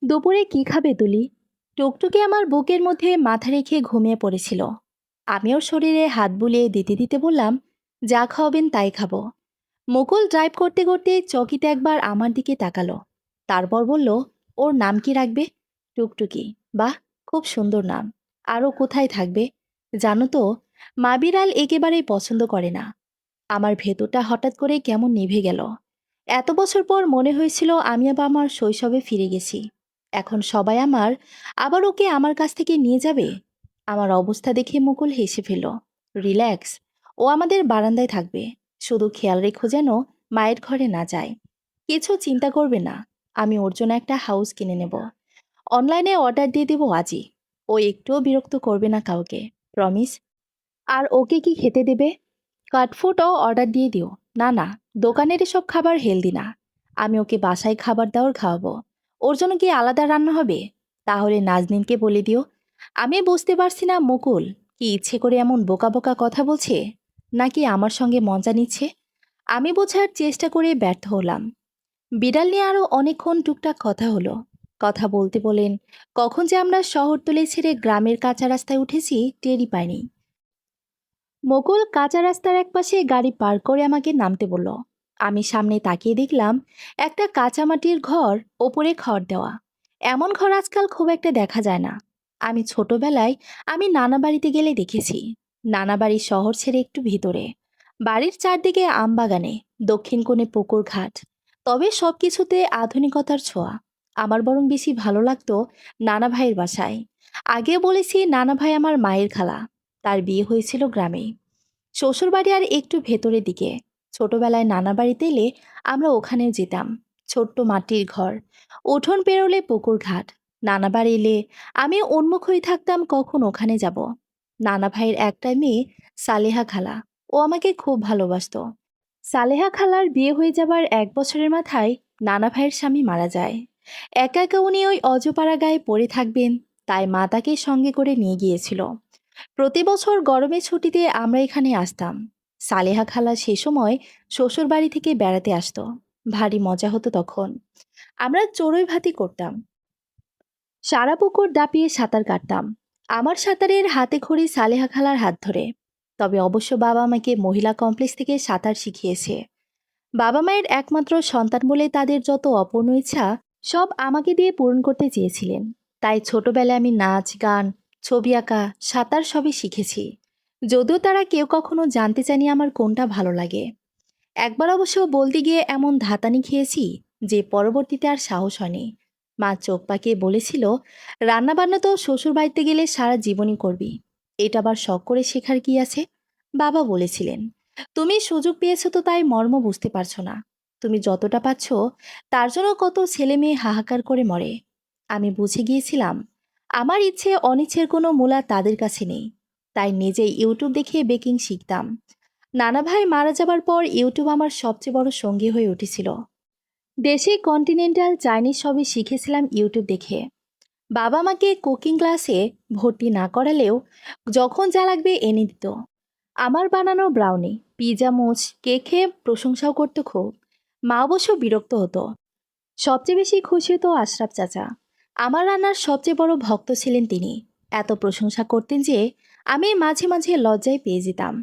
দুপুরে কি খাবে তুলি? টুকটুকি আমার বুকের মধ্যে মাথা রেখে ঘুমিয়ে পড়েছিল। আমি ওর শরীরে হাত বুলিয়ে দিতে দিতে বললাম, যা খাওয়াবেন তাই খাবো। মুকুল ড্রাইভ করতে করতে চকিতে একবার আমার দিকে তাকালো। তারপর বলল, ওর নাম কি রাখবে? টুকটুকি। বাহ, খুব সুন্দর নাম। আরও কোথায় থাকবে? জানো তো, মা বিড়াল একেবারেই পছন্দ করে না। আমার ভেতরটা হঠাৎ করে কেমন নিভে গেল। এত বছর পর মনে হয়েছিল আমি আবার আমার শৈশবে ফিরে গেছি। এখন সবাই আবার ওকে আমার কাছ থেকে নিয়ে যাবে। আমার অবস্থা দেখে মুকুল হেসে ফেলল। রিল্যাক্স, ও আমাদের বারান্দায় থাকবে। শুধু খেয়াল রেখো যেন মায়ের ঘরে না যায়। কিছু চিন্তা করবে না, আমি ওর জন্য একটা হাউস কিনে নেব। অনলাইনে অর্ডার দিয়ে দেবো আজই। ও একটুও বিরক্ত করবে না কাউকে, প্রমিস। আর ওকে কি খেতে দেবে? কাটফুটও অর্ডার দিয়ে দিও। না না, দোকানের এসব খাবার হেলদি না। আমি ওকে বাসায় খাবার দাবার খাওয়াবো। ওর জন্য কি আলাদা রান্না হবে? তাহলে নাজনীনকে বলে দিও। আমি বুঝতে পারছি না মুকুল কি ইচ্ছে করে এমন বোকা বোকা কথা বলছে, নাকি আমার সঙ্গে মজা নিচ্ছে। আমি বোঝার চেষ্টা করে ব্যর্থ হলাম। বিড়াল নিয়ে আরও অনেকক্ষণ টুকটাক কথা হলো। কথা বলতে বলেন কখন যে আমরা শহরতলি ছেড়ে গ্রামের কাঁচা রাস্তায় উঠেছি টেরই পাইনি। মুকুল কাঁচা রাস্তার একপাশে গাড়ি পার্ক করে আমাকে নামতে বলল। আমি সামনে তাকিয়ে দেখলাম একটা কাঁচা মাটির ঘর, ওপরে খড় দেওয়া। এমন ঘর আজকাল খুব একটা দেখা যায় না। আমি ছোটবেলায় নানা বাড়িতে গেলে দেখেছি। নানা বাড়ি শহর ছেড়ে একটু ভিতরে, বাড়ির চারদিকে আমবাগানে, দক্ষিণ কোণে পুকুর ঘাট। তবে সবকিছুতে আধুনিকতার ছোঁয়া। আমার বরং বেশি ভালো লাগতো নানা ভাইয়ের বাসায়। আগে বলেছি, নানা ভাই আমার মায়ের খালা। তার বিয়ে হয়েছিল গ্রামে, শ্বশুরবাড়ি আর একটু ভেতরের দিকে। ছোটবেলায় নানা বাড়িতে এলে আমরা ওখানেও যেতাম। ছোট্ট মাটির ঘর, উঠোন পেরোলে পুকুর ঘাট। নানা বাড়ি এলে আমি উন্মুখ হয়ে থাকতাম কখন ওখানে যাব। নানা ভাইয়ের একটা মেয়ে, সালেহা খালা, ও আমাকে খুব ভালোবাসতো। সালেহা খালার বিয়ে হয়ে যাবার 1 বছরের মাথায় নানা ভাইয়ের স্বামী মারা যায়। একা একা উনি ওই অজপাড়া গায়ে পড়ে থাকবেন, তাই মা তাকে সঙ্গে করে নিয়ে গিয়েছিল। প্রতি বছর গরমের ছুটিতে আমরা এখানে আসতাম। সালেহা খালা সে সময় শ্বশুর বাড়ি থেকে বেড়াতে আসতো। ভারী মজা হতো তখন। আমরা চড়ুই ভাতি করতাম, সারা পুকুর দাপিয়ে সাঁতার কাটতাম। আমার সাঁতারের হাতে খড়ি সালেহা খালার হাত ধরে। তবে অবশ্য বাবা আমাকে মহিলা কমপ্লেক্স থেকে সাঁতার শিখিয়েছে। বাবা মায়ের একমাত্র সন্তান বলে তাদের যত অপূর্ণ ইচ্ছা সব আমাকে দিয়ে পূরণ করতে চেয়েছিলেন। তাই ছোটবেলায় আমি নাচ, গান, ছবি আঁকা, সাঁতার সবই শিখেছি। যদিও তারা কেউ কখনো জানতে চায়নি আমার কোনটা ভালো লাগে। একবার অবশ্য বলতে গিয়ে এমন ধাতানি খেয়েছি যে পরবর্তীতে আর সাহস হয়নি। মা চোখ পাকিয়ে বলেছিল, রান্নাবান্না তো শ্বশুর বাড়িতে গেলে সারা জীবনই করবি, এটা আবার শখ করে শেখার কি আছে। বাবা বলেছিলেন, তুমি সুযোগ পেয়েছো তো তাই মর্ম বুঝতে পারছো না। তুমি যতটা পাচ্ছ তার জন্য কত ছেলে মেয়ে হাহাকার করে মরে। আমি বুঝে গিয়েছিলাম আমার ইচ্ছে অনিচ্ছের কোনো মূলা তাদের কাছে নেই। তাই নিজেই ইউটিউব দেখে বেকিং শিখতাম। নানা ভাই মারা যাবার পর ইউটিউব আমার সবচেয়ে বড় সঙ্গী হয়ে উঠেছিল। দেশি কন্টিনেন্টাল চাইনিজ সবই শিখেছিলাম ইউটিউব দেখে। বাবা মাকে কুকিং ক্লাসে ভর্তি না করালেও যখন যা লাগবে এনে দিত। আমার বানানো ব্রাউনি, পিজা, মোচ, কেক খেয়ে প্রশংসাও করতো খুব। মা অবশ্য বিরক্ত হতো। সবচেয়ে বেশি খুশি হতো আশরাফ চাচা। আমার রান্নার সবচেয়ে বড় ভক্ত ছিলেন তিনি। এত প্রশংসা করতেন যে আমি মাঝে মাঝে লজ্জায় পেয়ে যেতাম।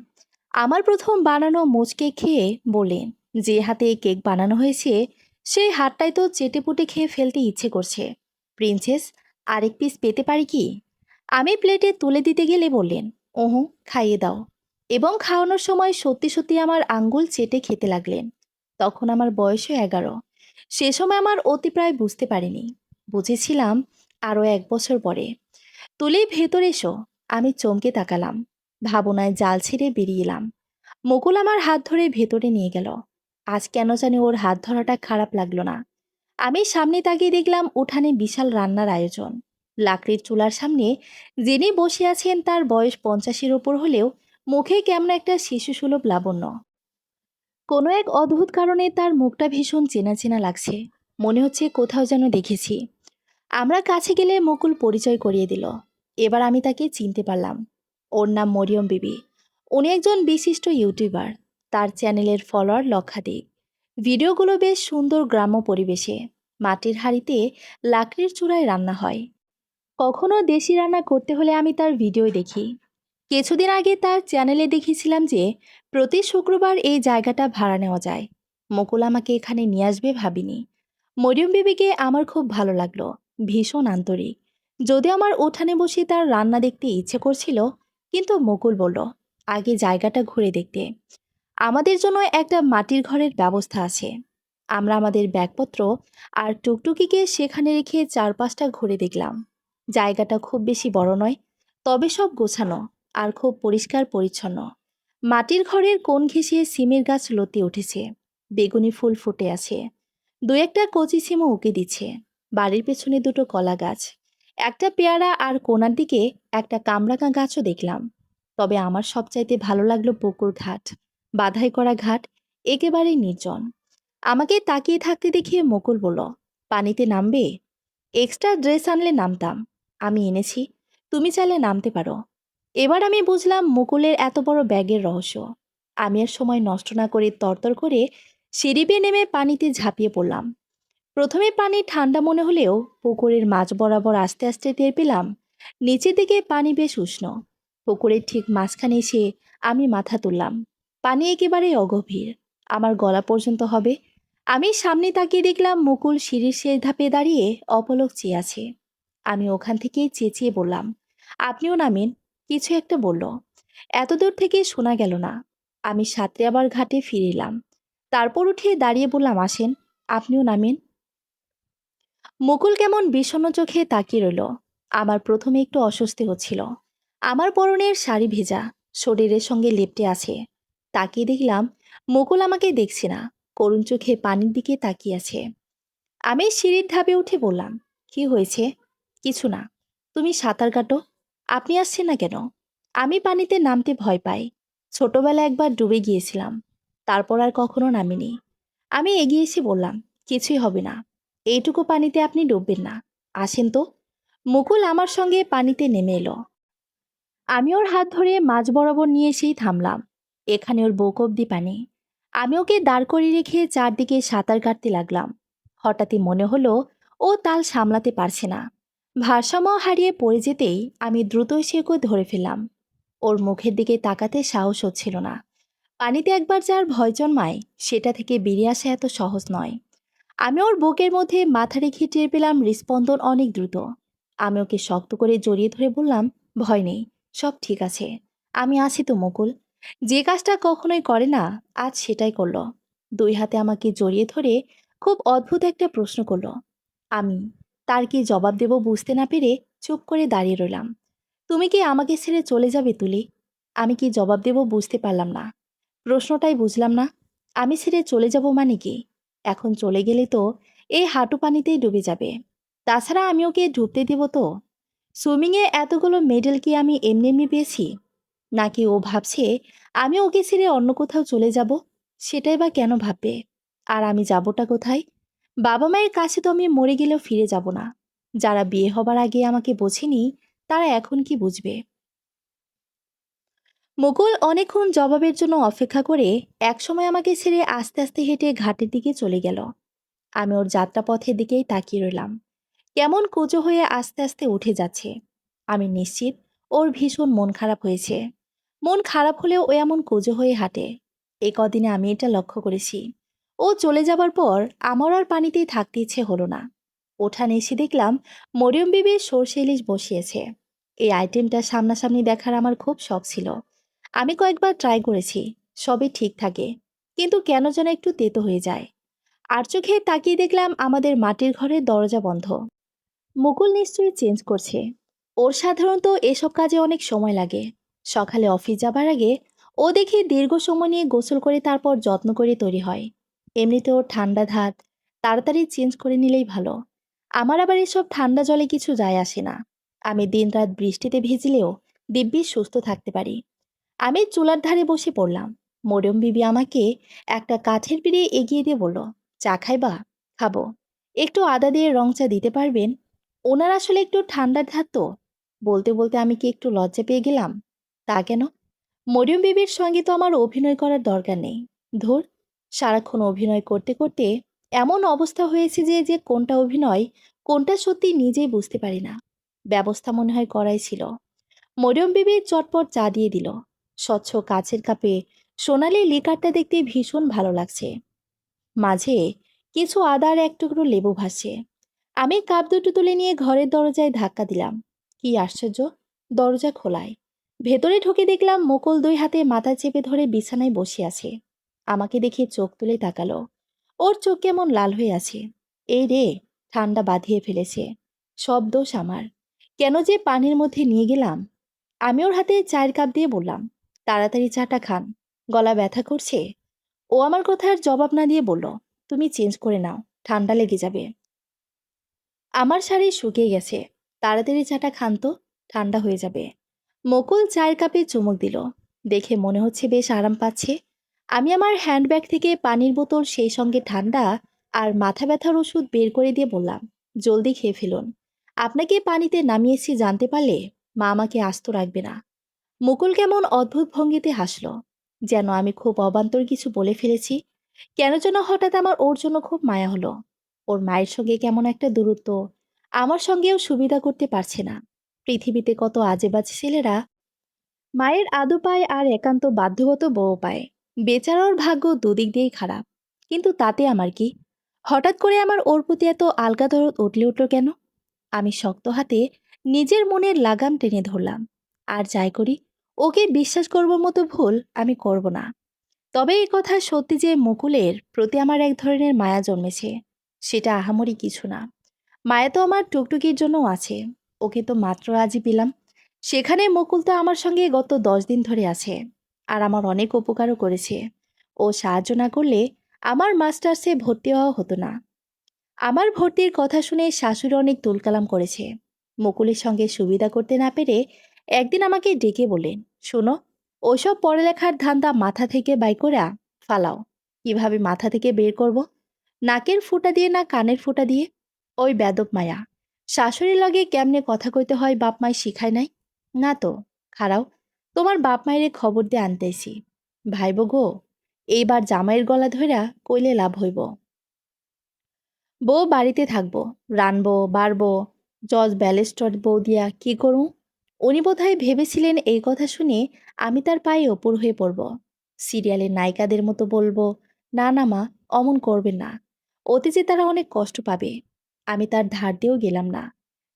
আমার প্রথম বানানো মোচ কেক খেয়ে বললেন, যে হাতে কেক বানানো হয়েছে সেই হাতটাই তো চেটেপুটে খেয়ে ফেলতে ইচ্ছে করছে। প্রিন্সেস, আরেক পিস পেতে পারি কি? আমি প্লেটে তুলে দিতে গেলে বললেন, ওহো, খাইয়ে দাও। এবং খাওয়ানোর সময় সত্যি সত্যি আমার আঙ্গুল চেটে খেতে লাগলেন। তখন আমার বয়সও 11। সে সময় আমার অতিপ্রায় বুঝতে পারিনি। বুঝেছিলাম আরও 1 বছর পরে। তুলি, ভেতরে এসো। আমি চমকে তাকালাম। ভাবনায় জাল ছেড়ে বেরিয়ে এলাম। মুকুল আমার হাত ধরে ভেতরে নিয়ে গেল। আজ কেন জানি ওর হাত ধরাটা খারাপ লাগলো না। আমি সামনে তাকিয়ে দেখলাম উঠানে বিশাল রান্নার আয়োজন। লাকড়ির চুলার সামনে যিনি বসে আছেন তার বয়স 50-এর ওপর হলেও মুখে কেমন একটা শিশুসুলভ লাবণ্য। কোনো এক অদ্ভুত কারণে তার মুখটা ভীষণ চেনা চেনা লাগছে। মনে হচ্ছে কোথাও যেন দেখেছি। আমরা কাছে গেলে মুকুল পরিচয় করিয়ে দিল। এবার আমি তাকে চিনতে পারলাম। ওর নাম মরিয়ম বিবি। উনি একজন বিশিষ্ট ইউটিউবার। তার চ্যানেলের ফলোয়ার লক্ষাধিক। ভিডিওগুলো বেশ সুন্দর গ্রাম্য পরিবেশে। মাটির হাঁড়িতে লাকড়ির চুলায় রান্না হয়। কখনো দেশি রান্না করতে হলে আমি তার ভিডিও দেখি। কিছুদিন আগে তার চ্যানেলে দেখেছিলাম যে প্রতি শুক্রবার এই জায়গাটা ভাড়া নেওয়া যায়। মুকুল আমাকে এখানে নিয়ে আসবে ভাবিনি। মরিয়ম বিবিকে আমার খুব ভালো লাগলো, ভীষণ আন্তরিক। যদিও আমার উঠানে বসে তার রান্না দেখতে ইচ্ছে করছিল, কিন্তু মুকুল বলল আগে জায়গাটা ঘুরে দেখতে। আমাদের জন্য একটা মাটির ঘরের ব্যবস্থা আছে। আমরা আমাদের ব্যাগপত্র আর টুকটুকিকে সেখানে রেখে চারপাশটা ঘুরে দেখলাম। জায়গাটা খুব বেশি বড় নয়, তবে সব গোছানো আর খুব পরিষ্কার পরিচ্ছন্ন। মাটির ঘরের কোণ ঘেঁষে সিমের গাছ লতিয়ে উঠেছে, বেগুনি ফুল ফুটে আছে, দু একটা কচি সিমও উঁকে দিচ্ছে। বাড়ির পেছনে দুটো কলা গাছ, একটা পেয়ারা, আর কোণার দিকে একটা কামরাঙা গাছও দেখলাম। তবে আমার সবচাইতে ভালো লাগলো পুকুর ঘাট, বাধাই করা ঘাট, একেবারেই নির্জন। আমাকে তাকিয়ে থাকতে দেখে মুকুল বলল, পানিতে নামবে? এক্সট্রা ড্রেস আনলে নামতাম, আমি এনেছি, তুমি চাইলে নামতে পারো। এবার আমি বুঝলাম মুকুলের এত বড় ব্যাগের রহস্য। আমি আর সময় নষ্ট না করে তরতর করে সিঁড়ি বেয়ে নেমে পানিতে ঝাঁপিয়ে পড়লাম। প্রথমে পানি ঠান্ডা মনে হলেও পুকুরের মাঝ বরাবর আস্তে আস্তে টের পেলাম নিচের দিকে পানি বেশ উষ্ণ। পুকুরের ঠিক মাঝখানে এসে আমি মাথা তুললাম। পানি একেবারে অগভীর, আমার গলা পর্যন্ত হবে। আমি সামনে তাকিয়ে দেখলাম মুকুল সিঁড়ির শেষ ধাপে দাঁড়িয়ে অপলক চেয়ে আছে। আমি ওখান থেকেই চেঁচিয়ে বললাম, আপনিও নামেন। কিছু একটা বলল, এত দূর থেকে শোনা গেল না। আমি সাঁতরে আবার ঘাটে ফিরে এলাম। তারপর উঠে দাঁড়িয়ে বললাম, আসেন, আপনিও নামেন। মুকুল কেমন বিষণ্ণ চোখে তাকিয়ে রইল। আমার প্রথমে একটু অস্বস্তি হচ্ছিল। আমার পরনের শাড়ি ভেজা, শরীরের সঙ্গে লেপ্টে আছে। তাকিয়ে দেখলাম মুকুল আমাকে দেখছে না, করুণ চোখে পানির দিকে তাকিয়ে আছে। আমি সিঁড়ির ধাপে উঠে বললাম, কি হয়েছে? কিছু না, তুমি সাঁতার কাটো। আপনি আসছেন না কেন? আমি পানিতে নামতে ভয় পাই। ছোটবেলায় একবার ডুবে গিয়েছিলাম, তারপর আর কখনো নামিনি। আমি এগিয়ে এসে বললাম, কিছুই হবে না, এইটুকু পানিতে আপনি ডুববেন না, আসেন তো। মুকুল আমার সঙ্গে পানিতে নেমে এলো। আমি ওর হাত ধরে মাঝ বরাবর নিয়ে এসেই থামলাম। এখানে ওর বুক অব্দি পানি। আমি ওকে দাঁড় করিয়ে রেখে চারদিকে সাঁতার কাটতে লাগলাম। হঠাৎই মনে হলো ও তাল সামলাতে পারছে না। ভারসাম্য হারিয়ে পড়ে যেতেই আমি দ্রুত এসে ওকে ধরে ফেললাম। ওর মুখের দিকে তাকাতে সাহস হচ্ছিল না। পানিতে একবার যার ভয় জন্মায়, সেটা থেকে বেরিয়ে আসা এত সহজ নয়। আমি ওর বুকের মধ্যে মাথা রেখে টের পেলাম হৃস্পন্দন অনেক দ্রুত। আমি ওকে শক্ত করে জড়িয়ে ধরে বললাম, ভয় নেই, সব ঠিক আছে, আমি আছি তো মুকুল। যে কাজটা কখনোই করে না, আজ সেটাই করলো। দুই হাতে আমাকে জড়িয়ে ধরে খুব অদ্ভুত একটা প্রশ্ন করলো। আমি তার কি জবাব দেব বুঝতে না পেরে চুপ করে দাঁড়িয়ে রইলাম। তুমি কি আমাকে ছেড়ে চলে যাবে তুলি? আমি কি জবাব দেব বুঝতে পারলাম না। প্রশ্নটাই বুঝলাম না। আমি ছেড়ে চলে যাব মানে কি? এখন চলে গেলে তো এই হাঁটু পানিতেই ডুবে যাবে। তাছাড়া আমি ওকে ডুবতে দেব তো? সুইমিংয়ে এতগুলো মেডেল কি আমি এমনি এমনি পেয়েছি? নাকি ও ভাবছে আমি ওকে ছেড়ে অন্য কোথাও চলে যাব? সেটাই বা কেন ভাববে? আর আমি যাবোটা কোথায়? বাবা মায়ের কাছে তো আমি মরে গেলেও ফিরে যাব না। যারা বিয়ে হবার আগে আমাকে বোঝেনি, তারা এখন কি বুঝবে? মুকুল অনেকক্ষণ জবাবের জন্য অপেক্ষা করে একসময় আমাকে ছেড়ে আস্তে আস্তে হেঁটে ঘাটের দিকে চলে গেল। আমি ওর যাত্রাপথের দিকেই তাকিয়ে রইলাম। কেমন কুঁজো হয়ে আস্তে আস্তে উঠে যাচ্ছে। আমি নিশ্চিত ওর ভীষণ মন খারাপ হয়েছে। মন খারাপ হলেও ও এমন কুঁজো হয়ে হাঁটে। এই কদিনে আমি এটা লক্ষ্য করেছি। ও চলে যাবার পর আমার আর পানিতেই থাকতে ইচ্ছে হলো না। উঠানে এসে দেখলাম মরিয়ম বিবির সরষে ইলিশ বসিয়েছে। এই আইটেমটা সামনাসামনি দেখার আমার খুব শখ ছিল। আমি কয়েকবার ট্রাই করেছি, সবই ঠিক থাকে, কিন্তু কেন যেন একটু তেতো হয়ে যায়। আর চোখে তাকিয়ে দেখলাম আমাদের মাটির ঘরের দরজা বন্ধ। মুকুল নিশ্চয়ই চেঞ্জ করছে। ওর সাধারণত এসব কাজে অনেক সময় লাগে। সকালে অফিস যাবার আগে ও দেখি দীর্ঘ সময় নিয়ে গোসল করে তারপর যত্ন করে তৈরি হয়। এমনিতে ওর ঠান্ডা ধাত, তাড়াতাড়ি চেঞ্জ করে নিলেই ভালো। আমার আবার এসব ঠান্ডা জলে কিছু যায় আসে না। আমি দিনরাত বৃষ্টিতে ভিজলেও দিব্যি সুস্থ থাকতে পারি। আমি চুলার ধারে বসে পড়লাম। মরিয়ম বিবি আমাকে একটা কাঠের পিঁড়ে এগিয়ে দিয়ে বলল, চা খাইবা? খাবো। একটু আদা দিয়ে রং চা দিতে পারবেন? ওনার আসলে একটু ঠান্ডার ধাত তো। বলতে বলতে আমি কি একটু লজ্জা পেয়ে গেলাম? তা কেন? মরিয়ম বিবির সঙ্গে তো আমার অভিনয় করার দরকার নেই। ধুর, সারাক্ষণ অভিনয় করতে করতে এমন অবস্থা হয়েছে যে যে কোনটা অভিনয়, কোনটা সত্যি নিজেই বুঝতে পারি না। ব্যবস্থা মনে হয় করাই ছিল। মরিয়ম বিবি চটপট চা দিয়ে দিল। স্বচ্ছ কাচের কাপে সোনালি লিকারটা দেখতে ভীষণ ভালো লাগছে। মাঝে কিছু আদা আর এক টুকরো লেবু ভাসছে। আমি কাপ দুটো তুলে নিয়ে ঘরের দরজায় ধাক্কা দিলাম। কি আশ্চর্য! দরজা খোলায়। ভেতরে ঢুকে দেখলাম মুকুল দুই হাতে মাথা চেপে ধরে বিছানায় বসে আছে। আমাকে দেখে চোখ তুলে তাকালো। ওর চোখ কেমন লাল হয়ে আছে। এই রে, ঠান্ডা বাঁধিয়ে ফেলেছে। সব দোষ আমার। কেন যে পানির মধ্যে নিয়ে গেলাম। আমি ওর হাতে চায়ের কাপ দিয়ে বললাম, তাড়াতাড়ি চাটা খান, গলা ব্যথা করছে। ও আমার কথার জবাব না দিয়ে বলল, তুমি চেঞ্জ করে নাও, ঠান্ডা লেগে যাবে। আমার শাড়ি শুকিয়ে গেছে, তাড়াতাড়ি চাটা খান তো, ঠান্ডা হয়ে যাবে। মুকুল চায়ের কাপে চুমুক দিল। দেখে মনে হচ্ছে বেশ আরাম পাচ্ছে। আমি আমার হ্যান্ডব্যাগ থেকে পানির বোতল, সেই সঙ্গে ঠান্ডা আর মাথা ব্যথার ওষুধ বের করে দিয়ে বললাম, জলদি খেয়ে ফেলুন। আপনাকে পানিতে নামিয়েছি জানতে পারলে মা আমাকে আস্ত রাখবে না। মুকুল কেমন অদ্ভুত ভঙ্গিতে হাসল, যেন আমি খুব অবান্তর কিছু বলে ফেলেছি। কেন যেন হঠাৎ আমার ওর জন্য খুব মায়া হলো। ওর মায়ের সঙ্গে কেমন একটা দূরত্ব, আমার সঙ্গেও সুবিধা করতে পারছে না। পৃথিবীতে কত আজে বাজে ছেলেরা মায়ের আদর পায় আর একান্ত বাধ্যগত বউ পায়। বেচারার ভাগ্য দুদিক দিয়েই খারাপ। কিন্তু তাতে আমার কি? হঠাৎ করে আমার ওর প্রতি এত আলগা দরদ উঠল কেন? আমি শক্ত হাতে নিজের মনের লাগাম টেনে ধরলাম। আর যাই করি, ওকে বিশ্বাস করবার মতো ভুল আমি করব না। তবে এই কথা সত্যি যে মুকুলের প্রতি আমার এক ধরনের মায়া জন্মেছে, সেটা আহামরি কিছু না। মায়া তো আমার টুকটুকির জন্যও আছে। ওকে তো মাত্র আজই পেলাম। সেখানে মুকুল তো আমার সঙ্গে গত 10 দিন ধরে আছে। আর আমার অনেক উপকারও করেছে। ও সাহায্য না করলে আমার মাস্টার্সে ভর্তি হওয়া হতো না। আমার ভর্তির কথা শুনে শাশুড়ি অনেক তুলকালাম করেছে। মুকুলের সঙ্গে সুবিধা করতে না পেরে একদিন আমাকে ডেকে বললেন, শোনো, ওইসব পড়ালেখার ধান্দা মাথা থেকে বাই করে ফালাও। কিভাবে মাথা থেকে বের করব? নাকের ফুটা দিয়ে না কানের ফুটা দিয়ে? ওই বেদব মায়া। শাশুড়ির লগে কেমনে কথা কইতে হয় বাপ মাই শিখায় নাই? না তো, খাড়াও, তোমার বাপ মায়েরে খবর দিয়ে আনতেছি। ভাইব গো, এইবার জামাইয়ের গলা ধইরা কইলে লাভ হইব। বউ বাড়িতে থাকবো, রানবো, বাড়বো, জজ ব্যালেস্টর বউ দিয়া কি করুঁ? উনি বোধহয় ভেবেছিলেন এই কথা শুনে আমি তার পায়ে ওপর হয়ে পড়ব। সিরিয়ালের নায়িকাদের মতো বলবো, না না মা, অমন করবেন না। ওতে যে তারা অনেক কষ্ট পাবে। আমি তার ধার দিয়েও গেলাম না।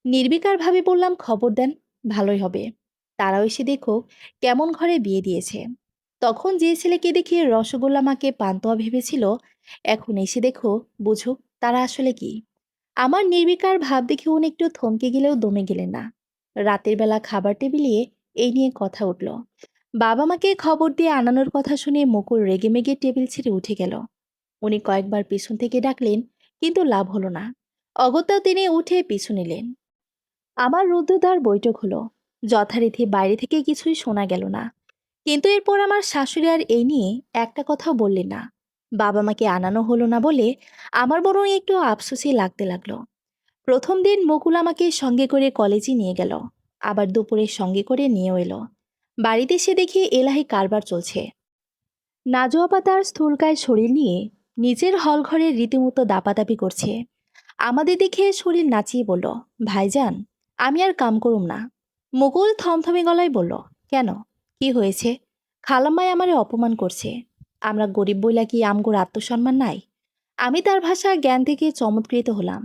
নির্বিকারভাবে বললাম, খবর দেন, ভালোই হবে। তারাও এসে দেখো কেমন ঘরে বিয়ে দিয়েছে। তখন যে ছেলেকে দেখে রসগোল্লা মাকে পান্তুয়া ভেবেছিল, এখন এসে দেখো, বুঝুক তারা আসলে কি। আমার নির্বিকার ভাব দেখে উনি একটু থমকে গেলেও দমে গেলেন না। রাতের বেলা খাবার টেবিলে এই নিয়ে কথা উঠল। বাবা মাকে খবর দিয়ে আনানোর কথা শুনে মুকুল রেগেমেগে টেবিল ছেড়ে উঠে গেল। উনি কয়েকবার পিছন থেকে ডাকলেন, কিন্তু লাভ হলো না। অগত্যা তিনি উঠে পিছু নিলেন। আমার রুদ্ধদ্বার বৈঠক হলো। যথারীতি বাইরে থেকে কিছুই শোনা গেল না। কিন্তু এরপর আমার শাশুড়ি আর এই নিয়ে একটা কথাও বললেন না। বাবা মাকে আনানো হলো না বলে আমার বরং একটু আফসোসই লাগতে লাগলো। প্রথম দিন মুকুল আমাকে সঙ্গে করে কলেজে নিয়ে গেল। আবার দুপুরে সঙ্গে করে নিয়েও এলো। বাড়িতে এসে দেখি এলাহি কারবার চলছে। নাজুয়াপা তার স্থূলকায় শরীর নিয়ে নিজের হল ঘরে রীতিমতো দাপাদাপি করছে। আমাদের দেখে শরীর নাচিয়ে বলল, ভাইজান, আমি আর কাম করুম না। মুকুল থমথমে গলায় বলল, কেন, কি হয়েছে? খালাম্মাই আমারে অপমান করছে। আমরা গরিব বইলা কি আমগোর আত্মসম্মান নাই? আমি তার ভাষা জ্ঞান থেকে চমৎকৃত হলাম।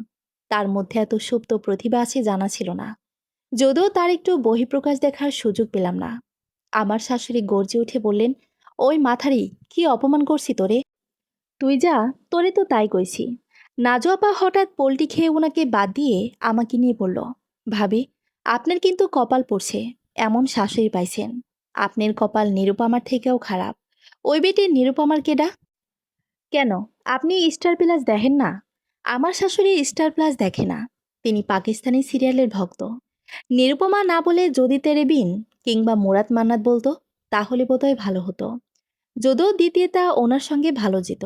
তার মধ্যে এত সুপ্ত প্রতিভা আছে জানা ছিল না। যদিও তার একটু বহিঃপ্রকাশ দেখার সুযোগ পেলাম না। আমার শাশুড়ি গর্জে উঠে বললেন, ওই মাথারি, কি অপমান করছি তোরে? তুই যা, তোরে তো তাই কইছি। নাজুয়াপা হঠাৎ পোলটি খেয়ে ওনাকে বাদ দিয়ে আমাকে নিয়ে বলল, ভাবি, আপনার কিন্তু কপাল পড়ছে, এমন শাশুড়ি পাইছেন। আপনার কপাল নিরুপমার থেকেও খারাপ। ওই বেটির নিরুপমার কেডা? কেন, আপনি স্টার প্লাস দেখেন না? আমার শাশুড়ি স্টার প্লাস দেখে না। তিনি পাকিস্তানি সিরিয়ালের ভক্ত। নিরুপমা না বলে যদি তেরে বিন কিংবা মুরাদ মান্নাত বলতো, তাহলে বোধহয় ভালো হতো। যদিও দ্বিতীয়টা ওনার সঙ্গে ভালো যেত।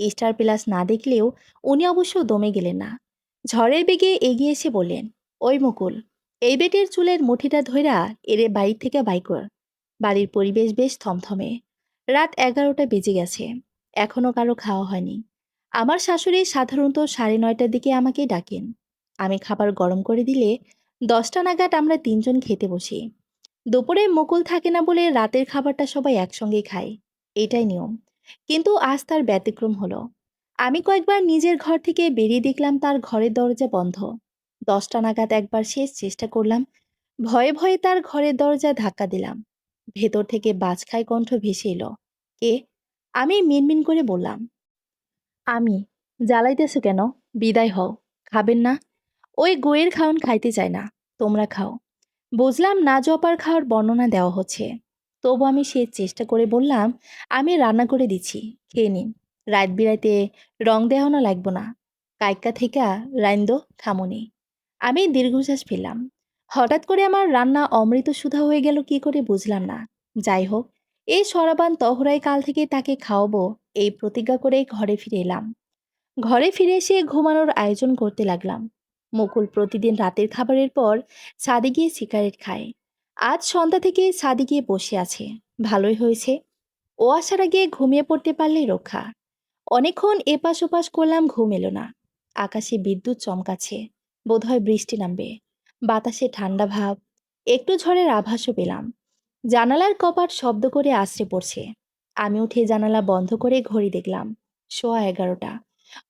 স্টার প্লাস না দেখলেও উনি অবশ্য দমে গেলেন না। ঝড়ের বেগে এগিয়ে এসে বললেন, ওই মুকুল, এই বেটের চুলের মুঠিটা ধইরা এরে বাড়ির থেকে বাই কর। বাড়ির পরিবেশ বেশ থমথমে। রাত 11টা বেজে গেছে, এখনো কারো খাওয়া হয়নি। আমার শাশুড়ি সাধারণত 9:30টার দিকে আমাকে ডাকেন। আমি খাবার গরম করে দিলে 10টা নাগাদ আমরা 3জন খেতে বসি। দুপুরে মুকুল থাকে না বলে রাতের খাবারটা সবাই একসঙ্গেই খাই। এটাই নিয়ম। কিন্তু আজ তার ব্যতিক্রম হলো। আমি কয়েকবার নিজের ঘর থেকে বেরিয়ে দেখলাম তার ঘরের দরজা বন্ধ। 10টা নাগাদ একবার শেষ চেষ্টা করলাম। ভয়ে ভয়ে তার ঘরের দরজা ধাক্কা দিলাম। ভেতর থেকে বাজখাই কণ্ঠ ভেসে এলো। কে? আমি মিনমিন করে বললাম, আমি। জ্বালাইতেছো কেন? বিদায় হও। খাবেন না? ওই গোয়ের খাওন খাইতে চায় না। তোমরা খাও। বুঝলাম না জপার খাওয়ার বর্ণনা দেওয়া হচ্ছে। তবু আমি সে চেষ্টা করে বললাম, আমি রান্না করে দিচ্ছি, খেয়ে নিন। রাত বিরাইতে রং দেওয়ানো লাগবো না। কাইক্কা থেকে রাইন্দো খামুনি। আমি দীর্ঘশ্বাস ফেললাম। হঠাৎ করে আমার রান্না অমৃত সুধা হয়ে গেল কি করে বুঝলাম না। যাই হোক, এই সরাবান তহরাই কাল থেকে তাকে খাওয়াবো এই প্রতিজ্ঞা করে ঘরে ফিরে এলাম। ঘরে ফিরে এসে ঘুমানোর আয়োজন করতে লাগলাম। মুকুল প্রতিদিন রাতের খাবারের পর ছাদে গিয়ে সিগারেট খায়। আজ সন্ধ্যা থেকে ছাদে গিয়ে বসে আছে। ভালোই হয়েছে। ও আসার আগে ঘুমিয়ে পড়তে পারলেই রক্ষা। অনেকক্ষণ এপাশ ওপাশ করলাম, ঘুম এলো না। আকাশে বিদ্যুৎ চমকাচ্ছে। বোধহয় বৃষ্টি নামবে। বাতাসে ঠান্ডা ভাব। একটু ঝড়ের আভাসও পেলাম। জানালার কপাট শব্দ করে আছড়ে পড়ছে। আমি উঠে জানালা বন্ধ করে ঘড়ি দেখলাম। 11:15।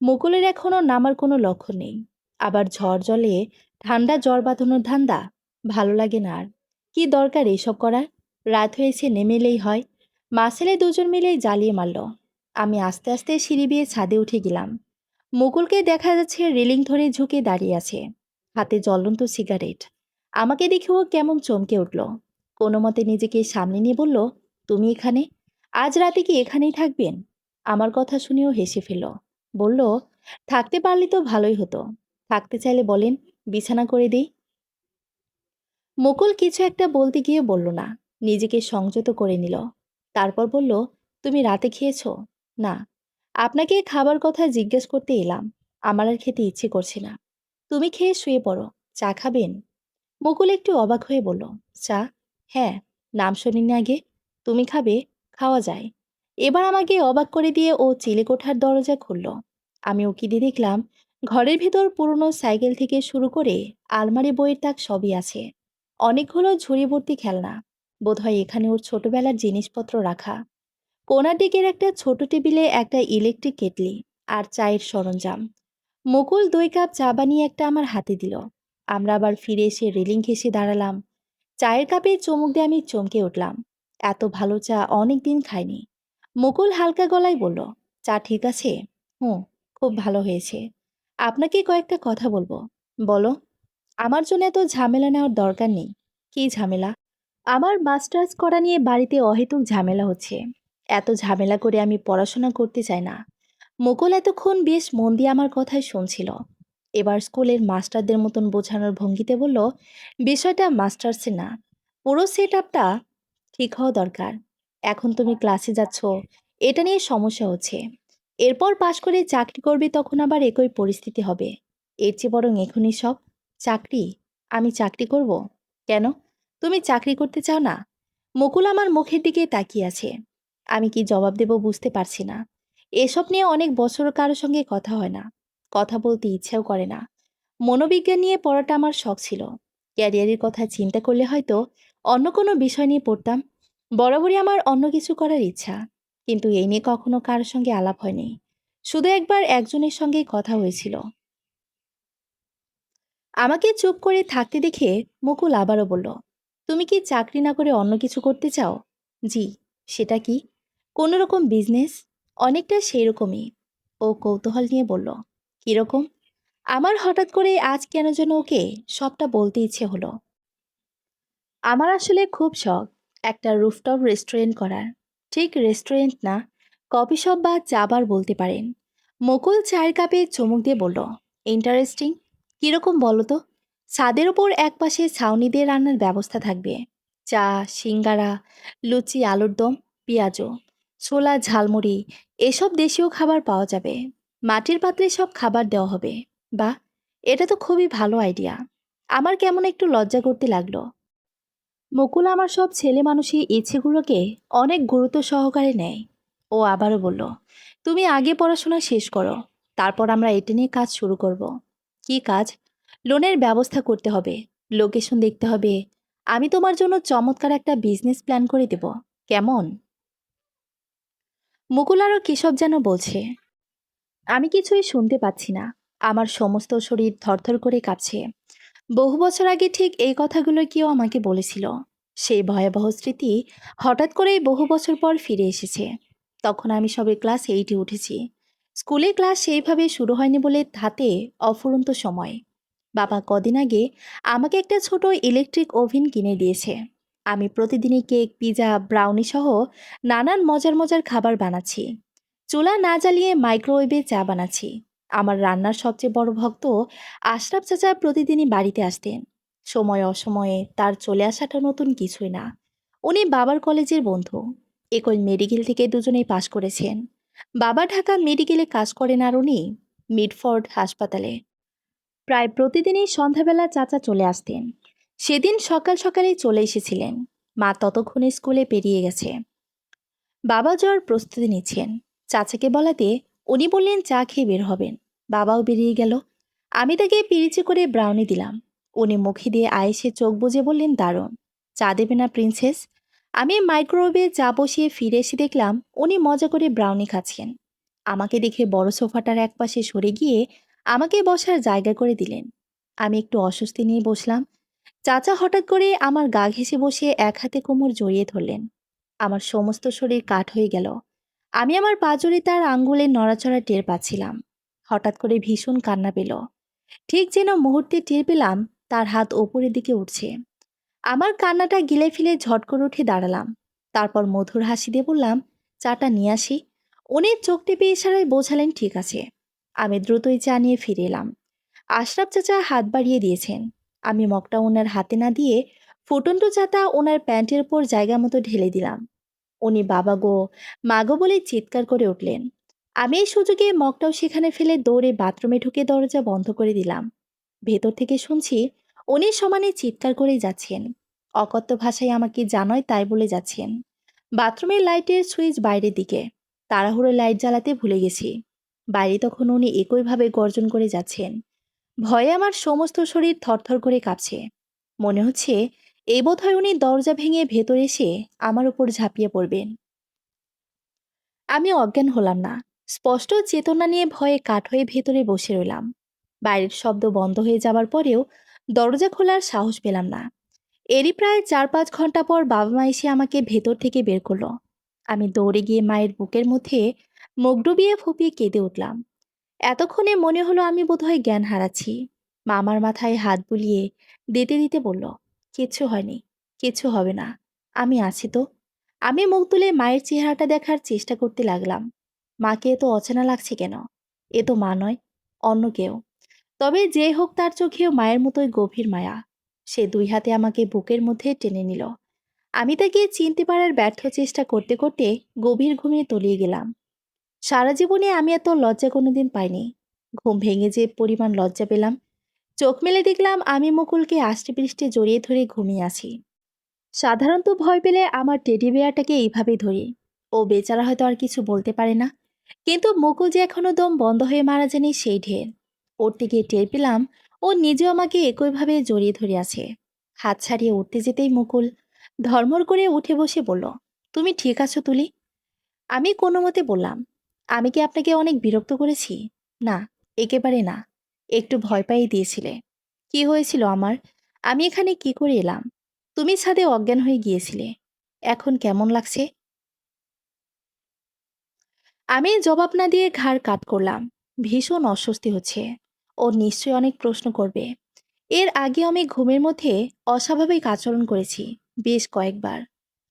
মুকুলের এখনো নামার কোনো লক্ষণ নেই। আবার ঝড় জলে ঠান্ডা জ্বর বাঁধানোর ধান্দা। ভালো লাগে না আর। কি দরকার এসব করার? রাত হয়েছে, নেমে এলেই হয়। মাসেলে দুজন মিলেই জ্বালিয়ে মারল। আমি আস্তে আস্তে সিঁড়ি বেয়ে ছাদে উঠে গেলাম। মুকুলকে দেখা যাচ্ছে রেলিং ধরে ঝুঁকে দাঁড়িয়ে আছে, হাতে জ্বলন্ত সিগারেট। আমাকে দেখে ও কেমন চমকে উঠল। কোনো মতে নিজেকে সামনে নিয়ে বলল, তুমি এখানে? আজ রাতে কি এখানেই থাকবেন? আমার কথা শুনেও হেসে ফেলল। বলল, থাকতে পারলে তো ভালোই হতো। থাকতে চাইলে বলেন, বিছানা করে দেই। মুকুল কিছু একটা বলতে গিয়ে বলল না, নিজেকে সংযত করে নিল। তারপর বলল, তুমি রাতে খেয়েছো? না। আপনাকে খাবার কথা জিজ্ঞেস করতে এলাম। আমার আর খেতে ইচ্ছে করছে না। তুমি খেয়ে শুয়ে পড়ো। চা খাবেন? মুকুল একটু অবাক হয়ে বলল, চা? হ্যাঁ। নাম শুনিনি আগে। তুমি খাবে? খাওয়া যায়। এবার আমাকে অবাক করে দিয়ে ও চিলেকোঠার দরজা খুলল। আমি উকি দিয়ে দেখলাম ঘরের ভেতর পুরনো সাইকেল থেকে শুরু করে আলমারি, বইয়ের তাক সবই আছে। অনেকগুলো ঝুড়ি ভর্তি খেলনা। বোধহয় এখানে ওর ছোটবেলার জিনিসপত্র রাখা। কোণার দিকের একটা ছোট টেবিলে একটা ইলেকট্রিক কেটলি আর চায়ের সরঞ্জাম। মুকুল 2 কাপ চা বানিয়ে একটা আমার হাতে দিল। আমরা আবার ফিরে এসে রেলিং ঘেঁষে দাঁড়ালাম। চায়ের কাপে চুমুক দিয়ে আমি চমকে উঠলাম। এত ভালো চা অনেক দিন খাইনি। মুকুল হালকা গলায় বলল, চা ঠিক আছে? হুঁ, খুব ভালো হয়েছে। আপনাকে কয়েকটা কথা বলবো। বলো। আমার জন্য এত ঝামেলা নেওয়ার দরকার নেই। কী ঝামেলা? আমার মাস্টার্স করা নিয়ে বাড়িতে অহেতুক ঝামেলা হচ্ছে। এত ঝামেলা করে আমি পড়াশোনা করতে চাই না। মুকুল এতক্ষণ বেশ মন দিয়ে আমার কথাই শুনছিল। এবার স্কুলের মাস্টারদের মতন বোঝানোর ভঙ্গিতে বলল, বিষয়টা মাস্টার্সে না, পুরো সেট আপটা ঠিক হওয়া দরকার। এখন তুমি ক্লাসে যাচ্ছ, এটা নিয়ে সমস্যা হচ্ছে। এরপর পাশ করে চাকরি করবে, তখন আবার একই পরিস্থিতি হবে। এর চেয়ে বরং এখনই সব। চাকরি? আমি চাকরি করব? কেন? তুমি চাকরি করতে চাও না? মুকুল আমার মুখের দিকে তাকিয়ে আছে। আমি কি জবাব দেব বুঝতে পারছি না। এসব নিয়ে অনেক বছর কারোর সঙ্গে কথা হয় না। কথা বলতে ইচ্ছেও করে না। মনোবিজ্ঞান নিয়ে পড়াটা আমার শখ ছিল। ক্যারিয়ারের কথা চিন্তা করলে হয়তো অন্য কোনো বিষয় নিয়ে পড়তাম। বরাবরই আমার অন্য কিছু করার ইচ্ছা। কিন্তু এই নিয়ে কখনো কারোর সঙ্গে আলাপ হয়নি। শুধু একবার একজনের সঙ্গেই কথা হয়েছিল। আমাকে চুপ করে থাকতে দেখে মুকুল আবারও বলল, তুমি কি চাকরি না করে অন্য কিছু করতে চাও? জি। সেটা কি? কোনো রকম বিজনেস? অনেকটা সেই রকমই। ও কৌতূহল নিয়ে বলল, কিরকম? আমার হঠাৎ করে আজ কেন যেন ওকে সবটা বলতে ইচ্ছে হলো। আমার আসলে খুব শখ একটা রুফটপ রেস্টুরেন্ট করার। ঠিক রেস্টুরেন্ট না, কফি শপ বা চা বার বলতে পারেন। মুকুল চায়ের কাপে চুমুক দিয়ে বলল, ইন্টারেস্টিং। কীরকম বলো তো? ছাদের ওপর একপাশে ছাউনি দিয়ে রান্নার ব্যবস্থা থাকবে। চা, সিঙ্গারা, লুচি, আলুর দম, পেঁয়াজু, ছোলা, ঝালমুড়ি, এসব দেশীয় খাবার পাওয়া যাবে। মাটির পাত্রে সব খাবার দেওয়া হবে। বাহ, এটা তো খুবই ভালো আইডিয়া। আমার কেমন একটু লজ্জা করতে লাগলো। মুকুল আমার সব ছেলে মানুষই ইচ্ছেগুলোকে অনেক গুরুত্ব সহকারে নেয়। ও আবারও বলল, তুমি আগে পড়াশোনা শেষ করো, তারপর আমরা এটা নিয়ে কাজ শুরু করব। কি কাজ? লোনের ব্যবস্থা করতে হবে, লোকেশন দেখতে হবে। আমি তোমার জন্য চমৎকার একটা বিজনেস প্ল্যান করে দেব। কেমন? মুকুল আরও কিসব যেন বলছে। আমি কিছুই শুনতে পাচ্ছি না। আমার সমস্ত শরীর থরথর করে কাঁপছে। বহু বছর আগে ঠিক এই কথাগুলো কেউ আমাকে বলেছিল। সেই ভয়াবহ স্মৃতি হঠাৎ করেই বহু বছর পর ফিরে এসেছে। তখন আমি সবে ক্লাস 8-এ উঠেছি। স্কুলে ক্লাস সেইভাবে শুরু হয়নি বলে হাতে অফুরন্ত সময়। বাবা কদিন আগে আমাকে একটা ছোট ইলেকট্রিক ওভেন কিনে দিয়েছে। আমি প্রতিদিনই কেক, পিৎজা, ব্রাউনি সহ নানান মজার মজার খাবার বানাচ্ছি। চুলা না জ্বালিয়ে মাইক্রোওয়েভে চা বানাচ্ছি। আমার রান্নার সবচেয়ে বড় ভক্ত আশরাফ চাচা প্রতিদিনই বাড়িতে আসতেন। সময় অসময়ে তার চলে আসাটা নতুন কিছুই না। উনি বাবার কলেজের বন্ধু। একই মেডিকেল থেকে দুজনেই পাশ করেছেন। বাবা ঢাকা মেডিকেলে কাজ করেন আর উনি মিডফোর্ড হাসপাতালে। প্রায় প্রতিদিনই সন্ধ্যাবেলা চাচা চলে আসতেন। সেদিন সকাল সকালেই চলে এসেছিলেন। মা ততক্ষণে স্কুলে পেরিয়ে গেছে। বাবা যাওয়ার প্রস্তুতি নিচ্ছেন। চাচাকে বলাতে উনি বললেন চা খেয়ে বের হবেন। বাবাও বেরিয়ে গেল। আমি তাকে পিরিচি করে ব্রাউনি দিলাম। উনি মুখে দিয়ে আয়েসে চোখ বুজে বললেন, দারুণ। চা দেবে না প্রিন্সেস? আমি মাইক্রোওয়েভে চা বসিয়ে ফিরে এসে দেখলাম উনি মজা করে ব্রাউনি খাচ্ছেন। আমাকে দেখে বড় সোফাটার একপাশে সরে গিয়ে আমাকে বসার জায়গা করে দিলেন। আমি একটু অস্বস্তি নিয়ে বসলাম। চাচা হঠাৎ করে আমার গা ঘেঁষে বসে এক হাতে কোমর জড়িয়ে ধরলেন। আমার সমস্ত শরীর কাঠ হয়ে গেল। আমি আমার পাঁজরে তার আঙ্গুলের নড়াচড়া টের পাচ্ছিলাম। হঠাৎ করে ভীষণ কান্না পেল। ঠিক যেন মুহূর্তে টের পেলাম তার হাত ওপরের দিকে উঠছে। আমার কান্নাটা গিলে ফেলে ঝট করে উঠে দাঁড়ালাম। তারপর মধুর হাসি দিয়ে বললাম, চাটা নিয়ে আসি। উনি চোখ টিপে ইশারায় বোঝালেন ঠিক আছে। আমি দ্রুতই চা নিয়ে ফিরে এলাম। আশরাফ চাচা হাত বাড়িয়ে দিয়েছেন। আমি মগটা ওনার হাতে না দিয়ে ফুটন্ত চাটা ওনার প্যান্টের উপর জায়গা মতো ঢেলে দিলাম। উনি বাবা গো, মা গো বলে চিৎকার করে উঠলেন। আমি এই সুযোগে মগটাও সেখানে ফেলে দৌড়ে বাথরুমে ঢুকে দরজা বন্ধ করে দিলাম। ভেতর থেকে শুনছি উনি সমানে চিৎকার করেই যাচ্ছেন। অকথ্য ভাষায় আমাকে জানয় তাই বলে যাচ্ছেন। বাথরুমের লাইটের সুইচ বাইরের দিকে। তাড়াহুড়ো লাইট জ্বালাতে ভুলে গেছি। বাইরে তখন উনি একইভাবে গর্জন করে যাচ্ছেন। ভয়ে আমার সমস্ত শরীর থরথর করে কাঁপছে। মনে হচ্ছে এই বোধহয় উনি দরজা ভেঙে ভেতরে এসে আমার উপর ঝাঁপিয়ে পড়বেন। আমি অজ্ঞান হলাম না। স্পষ্ট চেতনা নিয়ে ভয়ে কাঠ হয়ে ভেতরে বসে রইলাম। বাইরের শব্দ বন্ধ হয়ে যাবার পরেও দরজা খোলার সাহস পেলাম না। এরই প্রায় 4-5 ঘন্টা পর বাবা মা এসে আমাকে ভেতর থেকে বের করলো। আমি দৌড়ে গিয়ে মায়ের বুকের মধ্যে মুখ ডুবিয়ে ফুপিয়ে কেঁদে উঠলাম। এতক্ষণে মনে হলো আমি বোধহয় জ্ঞান হারাচ্ছি। মা আমার মাথায় হাত বুলিয়ে দিতে দিতে বলল, কিচ্ছু হয়নি, কিচ্ছু হবে না, আমি আছি তো। আমি মুখ তুলে মায়ের চেহারাটা দেখার চেষ্টা করতে লাগলাম। মাকে এত অচেনা লাগছে কেন? এ তো মা নয়, অন্য কেউ। তবে যে হোক তার চোখেও মায়ের মতোই গভীর মায়া। সে 2 হাতে আমাকে বুকের মধ্যে টেনে নিল। আমি তাকে চিনতে পারার ব্যর্থ চেষ্টা করতে করতে গভীর ঘুমিয়ে তলিয়ে গেলাম। সারা জীবনে আমি এত লজ্জা কোনোদিন পাইনি। ঘুম ভেঙে যে পরিমাণ লজ্জা পেলাম, চোখ মেলে দেখলাম আমি মুকুলকে আষ্টে পৃষ্ঠে জড়িয়ে ধরে ঘুমিয়ে আছি। সাধারণত ভয় পেলে আমার টেডি বেয়ারটাকে এইভাবেই ধরি। ও বেচারা হয়তো আর কিছু বলতে পারে না, কিন্তু মুকুল যে এখনো দম বন্ধ হয়ে মারা যায়নি সেই ঢের। উঠতে গিয়ে টের পেলাম ও নিজেও আমাকে একইভাবে জড়িয়ে ধরে আছে। হাত ছাড়িয়ে উঠতে যেতেই মুকুল ধর্মর করে উঠে বসে বলল, তুমি ঠিক আছো তুলি? আমি কোনো মতে বললাম, আমি কি আপনাকে অনেক বিরক্ত করেছি? না, একেবারে না। একটু ভয় পাইয়ে দিয়েছিলে। কি হয়েছিল আমার? আমি এখানে কি করে এলাম? তুমি ছাদে অজ্ঞান হয়ে গিয়েছিলে। এখন কেমন লাগছে? আমি জবাব না দিয়ে ঘাড় কাত করলাম। ভীষণ অস্বস্তি হচ্ছে। ও নিশ্চয়ই অনেক প্রশ্ন করবে। এর আগে আমি ঘুমের মধ্যে অস্বাভাবিক আচরণ করেছি বেশ কয়েকবার।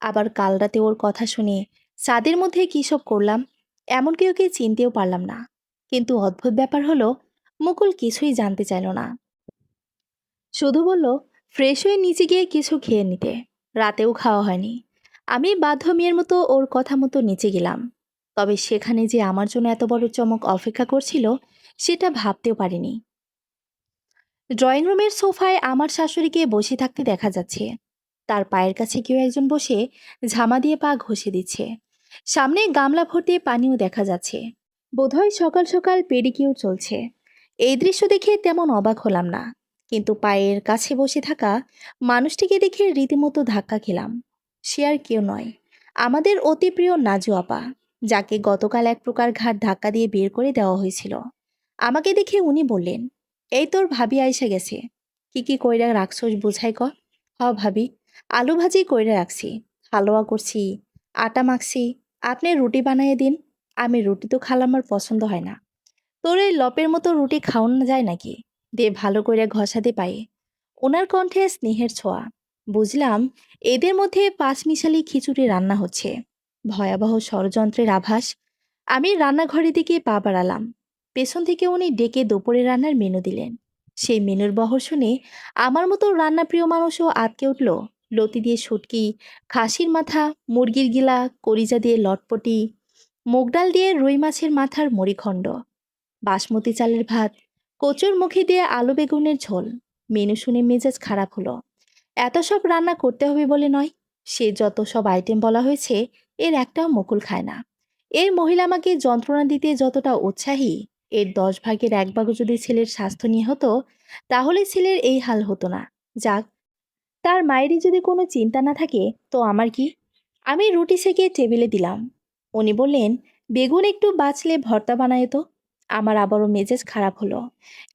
আবার কাল রাতে ওর কথা শুনে ছাদের মধ্যে কী সব করলাম, এমনকি ওকে চিনতেও পারলাম না। কিন্তু অদ্ভুত ব্যাপার হলো, মুকুল কিছুই জানতে চাইল না। শুধু বলল ফ্রেশ হয়ে নিচে গিয়ে কিছু খেয়ে নিতে। রাতেও খাওয়া হয়নি। আমি বাধ্য মেয়ের মতো ওর কথা মতো নিচে গেলাম। তবে সেখানে যে আমার জন্য এত বড় চমক অপেক্ষা করছিল সেটা ভাবতেও পারিনি। ড্রয়িং রুমের সোফায় আমার শাশুড়িকে বসে থাকতে দেখা যাচ্ছে। তার পায়ের কাছে কেউ একজন বসে ঝামা দিয়ে পা ঘষে দিচ্ছে। সামনে গামলা ভর্তি পানিও দেখা যাচ্ছে। বোধহয় সকাল সকাল পেডিকিউর চলছে। এই দৃশ্য দেখে তেমন অবাক হলাম না, কিন্তু পায়ের কাছে বসে থাকা মানুষটিকে দেখে রীতিমতো ধাক্কা খেলাম। সে আর কেউ নয়, আমাদের অতি প্রিয় নাজু আপা, যাকে গতকাল এক প্রকার ঘাট ধাক্কা দিয়ে বের করে দেওয়া হয়েছিল। আমাকে দেখে উনি বললেন, এই তোর ভাবি আইসা গেছে। কি কি কইরা রাখছোস বুঝাই ক। হ ভাবি, আলু ভাজি কইরা রাখছি, হালুয়া করছি, আটা মাখছি, আপনি রুটি বানাইয়ে দিন। আমি রুটি তো খাল আমার পছন্দ হয় না। তোর এই লপের মতো রুটি খাওয়ানো যায় নাকি? দে ভালো করে ঘষাতে পায়ে। ওনার কণ্ঠে স্নেহের ছোঁয়া। বুঝলাম এদের মধ্যে পাঁচমিশালি খিচুড়ি রান্না হচ্ছে। ভয়াবহ ষড়যন্ত্রের আভাস। আমি রান্নাঘরের দিকে পা বাড়ালাম। পেছন থেকে উনি ডেকে দুপুরে রান্নার মেনু দিলেন। সেই মেনুর বহর শুনে আমার মতো রান্নাপ্রিয় মানুষও আটকে উঠল। লতি দিয়ে শুটকি, খাসির মাথা, মুরগির গিলা, কলিজা দিয়ে লটপটি, মুগ ডাল দিয়ে রুই মাছের মাথার মুড়িখণ্ড, বাসমতি চালের ভাত, কচুর মুখে দিয়ে আলু বেগুনের ঝোল। মেনু শুনে মেজাজ খারাপ হলো। এত সব রান্না করতে হবে বলে নয়, সে যত সব আইটেম বলা হয়েছে এর একটাও মুকুল খায় না। এর মহিলা আমাকে যন্ত্রণা দিতে যতটা উৎসাহী, এর 10 ভাগের 1 ভাগ যদি ছেলের স্বাস্থ্য নিয়ে হতো, তাহলে ছেলের এই হাল হতো না। যাক, তার মায়েরই যদি কোনো চিন্তা না থাকে তো আমার কি। আমি রুটি সেকে টেবিলে দিলাম। উনি বললেন, বেগুন একটু বাছলে ভর্তা বানায় তো। আমার আবারও মেজাজ খারাপ হলো।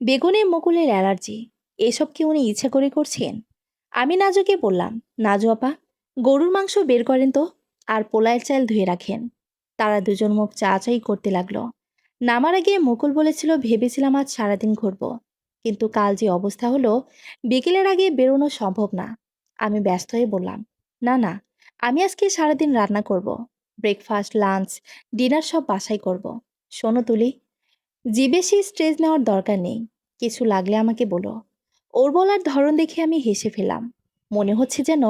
বেগুনে মুকুলের অ্যালার্জি, এসব কি উনি ইচ্ছা করে করছেন? আমি নাজুকে বললাম, নাজু আপা, গরুর মাংস বের করেন তো, আর পোলায়ের চাল ধুয়ে রাখেন। তারা দুজন মুখ চাচাই করতে লাগলো। নামার আগে মুকুল বলেছিল ভেবেছিলাম আজ সারাদিন ঘুরবো, কিন্তু কাল যে অবস্থা হলো, বিকেলের আগে বেরোনো সম্ভব না। আমি ব্যস্ত হয়ে বললাম, না না, আমি আজকে সারাদিন রান্না করব। ব্রেকফাস্ট, লাঞ্চ, ডিনার সব বাসাই করব। শোনো তুলি, জি বেশি স্ট্রেস নেওয়ার দরকার নেই। কিছু লাগলে আমাকে বলো। ওর বলার ধরন দেখে আমি হেসে ফেলাম। মনে হচ্ছে যেন